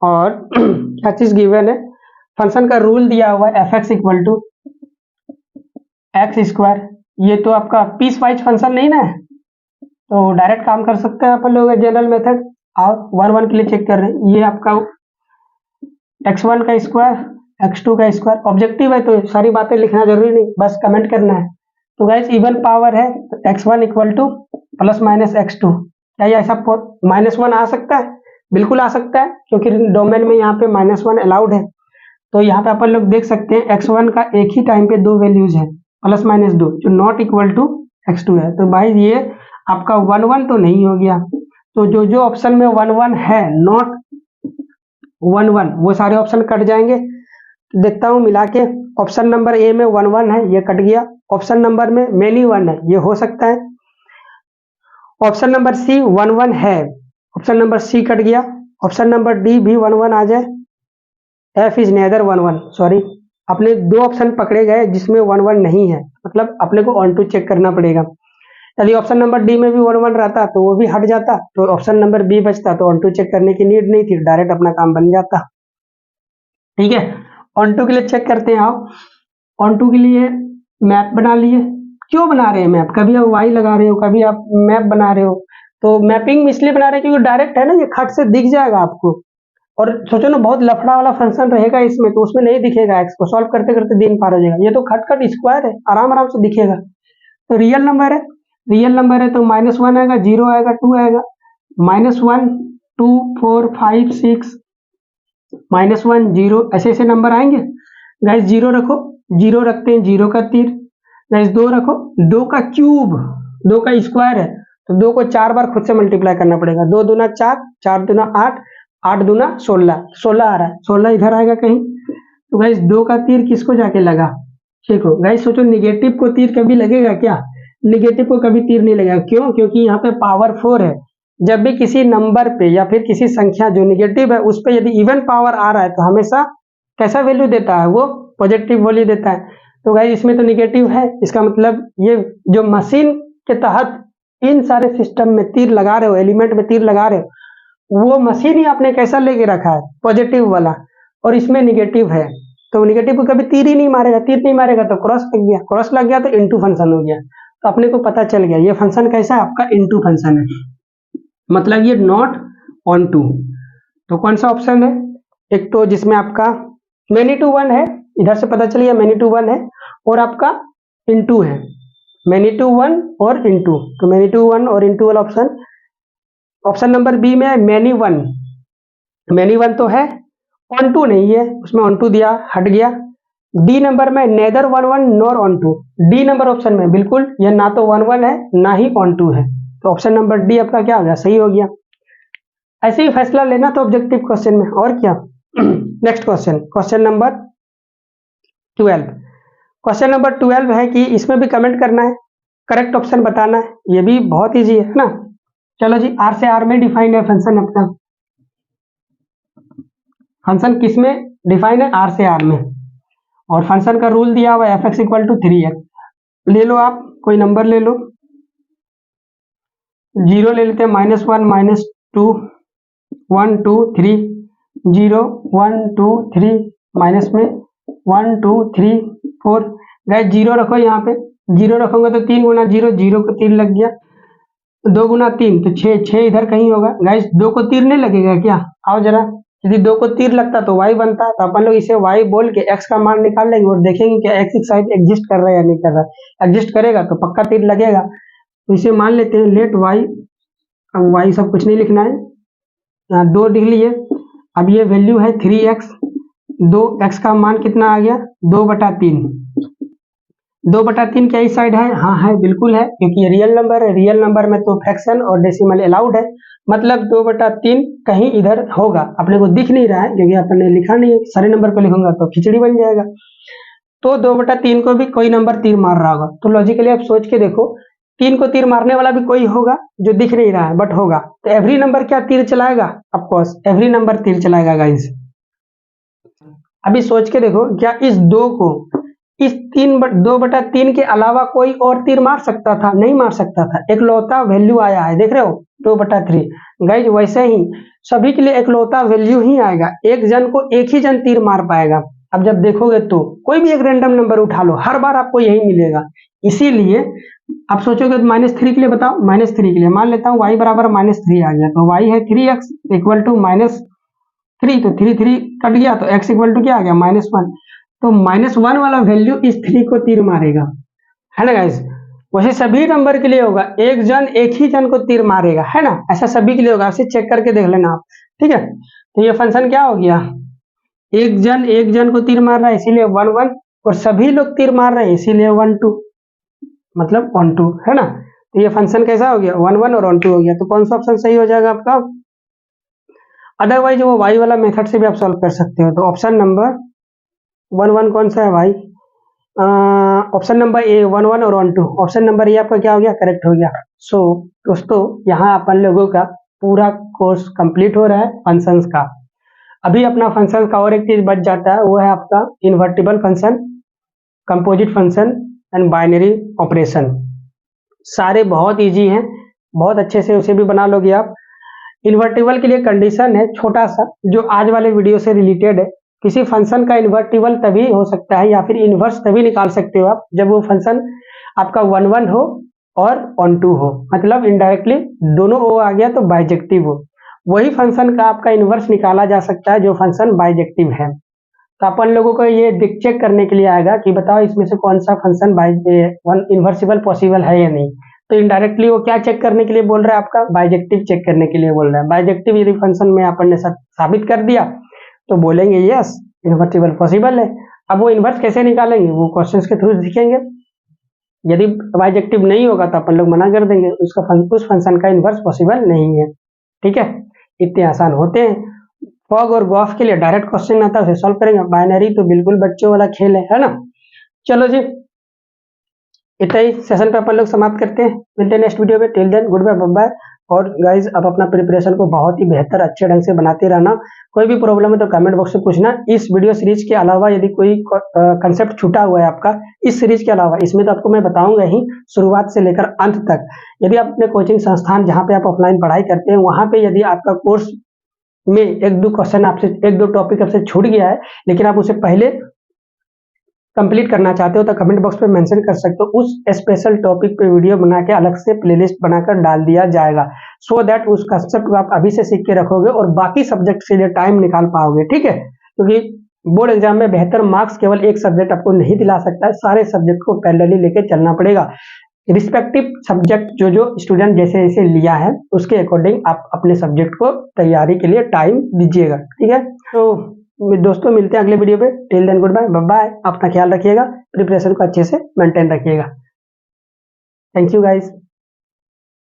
और क्या चीज गिवन है, फंक्शन का रूल दिया हुआ है fx = x², ये तो आपका पीस वाइज फंक्शन नहीं ना है, तो डायरेक्ट काम कर सकते हैं अपन लोग जनरल मेथड। और 1 के लिए चेक कर रहे हैं, ये आपका x1 का स्क्वायर x2 का स्क्वायर, ऑब्जेक्टिव है तो सारी बातें लिखना जरूरी नहीं, बस कमेंट करना है। तो गाइस इवन पावर है, x1 = ±x2, क्या ये ऐसा -1 आ सकता है, बिल्कुल आ सकता है, क्योंकि डोमेन में यहाँ पे -1 अलाउड है। तो यहाँ पे अपन लोग देख सकते हैं x1 का एक ही टाइम पे दो वैल्यूज है, +-2, जो नॉट इक्वल टू x2 है, तो भाई ये आपका 1 तो नहीं हो गया, तो जो ऑप्शन में 1 है, नॉट 1 वो सारे ऑप्शन कट जाएंगे। तो देखता हूँ मिला के, ऑप्शन नंबर ए में 1 है, ये कट गया, ऑप्शन नंबर में मेनी 1 है, ये हो सकता है, ऑप्शन नंबर सी 1 है, ऑप्शन नंबर सी कट गया, ऑप्शन नंबर डी भी 1 आ जाए, एफ इज नेदर 1, सॉरी अपने दो ऑप्शन पकड़े गए जिसमें 1 नहीं है, मतलब अपने को ऑन टू चेक करना पड़ेगा। यदि ऑप्शन नंबर डी में भी 1 रहता तो वो भी हट जाता, तो ऑप्शन नंबर बी बचता, तो ऑन टू चेक करने की नीड नहीं थी, डायरेक्ट अपना काम बन जाता। ठीक है, ऑन टू के लिए चेक करते हैं। आओ ऑन टू के लिए मैप बना लिए, क्यों बना रहे हैं मैप, कभी आप वाई लगा रहे हो, कभी आप मैप बना रहे हो, तो मैपिंग इसलिए बना रहे हैं क्योंकि डायरेक्ट है ना, ये खट से दिख जाएगा आपको, और सोचो ना बहुत लफड़ा वाला फंक्शन रहेगा इसमें, तो उसमें नहीं दिखेगा, एक्स को सॉल्व करते करते दिन पार हो जाएगा, ये तो खट खट स्क्वायर है, आराम आराम से दिखेगा। तो रियल नंबर है तो -1 आएगा, 0 आएगा, 2 आएगा, -1 2 4 5 6 -1 0 ऐसे ऐसे नंबर आएंगे। गाइस 0 रखो, 0 रखते हैं, 0 का तीर, गाइस 2 रखो, 2 का क्यूब, 2 का स्क्वायर है, तो 2 को 4 बार खुद से मल्टीप्लाई करना पड़ेगा, 2 दूना 4, 4 दूना 8, 8 दूना 16, 16 आ रहा है, 16 इधर आएगा कहीं, तो गाइस 2 का तीर किसको जाके लगा, देखो गाइस सोचो निगेटिव को तीर कभी लगेगा क्या, निगेटिव को कभी तीर नहीं लगेगा, क्यों, क्योंकि यहाँ पे पावर 4 है, जब भी किसी नंबर पे या फिर किसी संख्या जो निगेटिव है उस पे यदि इवन पावर आ रहा है तो हमेशा कैसा वैल्यू देता है, वो पॉजिटिव वैल्यू देता है। तो गाइस इसमें तो निगेटिव है, इसका मतलब ये जो मशीन के तहत इन सारे सिस्टम में तीर लगा रहे हो, एलिमेंट में तीर लगा रहे हो, वो मशीन ही आपने कैसा लेके रखा है, पॉजिटिव वाला, और इसमें निगेटिव है, तो निगेटिव को कभी तीर ही नहीं मारेगा, तीर नहीं मारेगा तो क्रॉस लग गया, क्रॉस लग गया तो इनटू फंक्शन हो गया। तो अपने को पता चल गया ये फंक्शन कैसा है, आपका इनटू फंक्शन है, मतलब ये नॉट ऑन टू। तो कौन सा ऑप्शन है, एक तो जिसमें आपका मैनी टू वन है, इधर से पता चल गया मैनी टू वन है, और आपका इनटू है, मैनी टू वन और इनटू, तो मैनी टू वन और इनटू वाला ऑप्शन। ऑप्शन नंबर बी में मैनी वन, मैनी वन तो है, ऑन टू नहीं है, उसमें ऑन टू दिया, हट गया। डी नंबर में neither one one nor onto, D number option में बिल्कुल ये ना तो वन वन है ना ही ऑन टू है, तो ऑप्शन नंबर डी आपका क्या हो गया, सही हो गया। ऐसे ही फैसला लेना तो ऑब्जेक्टिव क्वेश्चन में, और क्या। Next question, question number 12, question number 12 है कि इसमें भी कमेंट करना है, करेक्ट ऑप्शन बताना है, ये भी बहुत इजी है ना। चलो जी, आर से आर में डिफाइन है फंक्शन आपका, फंक्शन किस में डिफाइन है, आर से आर में, और फंक्शन का रूल दिया हुआ है F x equal to 3x। ले लो आप कोई नंबर ले लो, 0 ले लेते हैं, -1 -2 1 2 3, 0 1 2 3, माइनस में 1 2 3 4, गाइस 0 रखो, यहाँ पे 0 रखोगे तो 3 गुना 0, 0 को 3 लग गया, 2 गुना 3 तो 6, 6 इधर कहीं होगा। गाइस 2 को तीर नहीं लगेगा क्या, आओ जरा, यदि 2 को तीर लगता तो y बनता, तो अपन लोग इसे y बोल के x का मान निकाल लेंगे और देखेंगे कि x एक साइड एग्जिस्ट कर रहा है या नहीं कर रहा। एग्जिस्ट करेगा तो पक्का तीर लगेगा, तो इसे मान लेते हैं लेट y, अब y सब कुछ नहीं लिखना है, यहाँ 2 लिख लिए। अब ये वैल्यू है 3x, 2x का मान कितना आ गया, 2/3, 2/3 क्या इस साइड है, हाँ है, बिल्कुल है, क्योंकि ये रियल नंबर है, रियल नंबर में तो फ्रैक्शन और डेसिमल अलाउड है, मतलब 2/3 कहीं इधर होगा, अपने को दिख नहीं रहा है क्योंकि अपन ने लिखा नहीं है, सारे नंबर को लिखूंगा तो खिचड़ी बन जाएगा। तो 2/3 को भी कोई नंबर तीर मार रहा होगा, तो लॉजिकली आप सोच के देखो, 3 को तीर मारने वाला भी कोई होगा जो दिख नहीं रहा है बट होगा, तो एवरी नंबर क्या तीर चलाएगा, ऑफकोर्स एवरी नंबर तीर चलाएगा गाइस। अभी सोच के देखो, क्या इस 2 को इस 2/3 के अलावा कोई और तीर मार सकता था, नहीं मार सकता था, एकलौता वैल्यू आया है, देख रहे हो 2/3। गाइज वैसे ही सभी के लिए एकलौता वैल्यू ही आएगा, एक जन को एक ही जन तीर मार पाएगा। अब जब देखोगे तो कोई भी एक रैंडम नंबर उठा लो, हर बार आपको यही मिलेगा, इसीलिए आप सोचोगे तो -3 के लिए बताओ, -3 के लिए मान लेता हूँ y बराबर -3 आ गया, तो y है 3x इक्वल टू -3, तो 3 3 कट गया, तो x इक्वल टू क्या आ गया, -1, तो -1 वाला वैल्यू इस 3 को तीर मारेगा, है ना गाइस। वैसे सभी नंबर के लिए होगा, एक जन एक ही जन को तीर मारेगा, है ना, ऐसा सभी के लिए होगा, ऐसे चेक करके देख लेना आप, ठीक है। तो ये फंक्शन क्या हो गया, एक जन को तीर मार रहा है इसीलिए 1 1, और सभी लोग तीर मार रहे हैं इसीलिए 1 2, मतलब 1 2, है ना। तो ये फंक्शन कैसा हो गया, 1 1 और 1 2 हो गया, तो कौन सा ऑप्शन सही हो जाएगा आपका। अदरवाइज वो y वाला मेथड से भी आप सॉल्व कर सकते हो, तो ऑप्शन नंबर 1 1 कौन सा है भाई, ऑप्शन नंबर ए 1 1 और 1 2, ऑप्शन नंबर ए आपका क्या हो गया, करेक्ट हो गया। सो दोस्तों यहाँ अपन लोगों का पूरा कोर्स कंप्लीट हो रहा है फंक्शंस का। अभी अपना फंक्शन का और एक चीज बच जाता है, वो है आपका invertible function, composite function and binary operation. सारे बहुत इजी हैं, बहुत अच्छे से उसे भी बना लोगे आप। इन्वर्टिबल के लिए कंडीशन है छोटा सा, जो आज वाले वीडियो से रिलेटेड है, किसी फंक्शन का इन्वर्टिबल तभी हो सकता है या फिर इन्वर्स तभी निकाल सकते हो आप जब वो फंक्शन आपका 1 1 हो और ऑन टू हो, मतलब इनडायरेक्टली दोनों ओ आ गया तो बाइजेक्टिव हो, वही फंक्शन का आपका इन्वर्स निकाला जा सकता है जो फंक्शन बाइजेक्टिव है। तो अपन लोगों को ये चेक करने के लिए आएगा कि बताओ इसमें से कौन सा फंक्शन इन्वर्सिबल पॉसिबल है या नहीं। तो इनडायरेक्टली वो क्या चेक करने के लिए बोल रहा है, आपका बाइजेक्टिव चेक करने के लिए बोल रहा है। बाइजेक्टिव यदि फंक्शन में अपन ने साबित कर दिया तो बोलेंगे यस इन्वर्टिबल पॉसिबल है। अब वो इन्वर्स कैसे निकालेंगे वो क्वेश्चंस के थ्रू सीखेंगे। यदि बाइजेक्टिव नहीं होगा तो अपन लोग मना कर देंगे, उस फंक्शन का इन्वर्स पॉसिबल नहीं है, ठीक है। इतने आसान होते हैं। फॉग और गॉफ के लिए डायरेक्ट क्वेश्चन आता है, उसे सॉल्व करेंगे। बाइनरी तो बिल्कुल बच्चों वाला खेल है ना। चलो जी, इतना ही सेशन पे अपन लोग समाप्त करते हैं, मिलते हैं नेक्स्ट वीडियो में। Till then goodbye, bye bye. और गाइज आप अपना प्रिपरेशन को बहुत ही बेहतर अच्छे ढंग से बनाते रहना। कोई भी प्रॉब्लम है तो कमेंट बॉक्स में पूछना। इस वीडियो सीरीज के अलावा यदि कोई कंसेप्ट छूटा हुआ है आपका इस सीरीज के अलावा, इसमें तो आपको मैं बताऊंगा ही शुरुआत से लेकर अंत तक। यदि आप अपने कोचिंग संस्थान जहाँ पे आप ऑफलाइन पढ़ाई करते हैं वहाँ पे यदि आपका कोर्स में एक दो क्वेश्चन आपसे, एक दो टॉपिक आपसे छूट गया है, लेकिन आप उसे पहले कंप्लीट करना चाहते हो तो कमेंट बॉक्स पे मेंशन कर सकते हो। उस स्पेशल टॉपिक पे वीडियो बना के अलग से प्लेलिस्ट बनाकर डाल दिया जाएगा, सो दैट उस कंसेप्ट को आप अभी से सीख के रखोगे और बाकी सब्जेक्ट के लिए टाइम निकाल पाओगे। ठीक है, क्योंकि बोर्ड एग्जाम में बेहतर मार्क्स केवल एक सब्जेक्ट आपको नहीं दिला सकता है, सारे सब्जेक्ट को पैरेलली लेके चलना पड़ेगा। रिस्पेक्टिव सब्जेक्ट जो जो स्टूडेंट जैसे जैसे लिया है उसके अकॉर्डिंग आप अपने सब्जेक्ट को तैयारी के लिए टाइम दीजिएगा। ठीक है, तो दोस्तों मिलते हैं अगले वीडियो पे। Till then goodbye, bye. अपना ख्याल रखिएगा, प्रिपरेशन को अच्छे से मेंटेन रखिएगा। Thank you guys.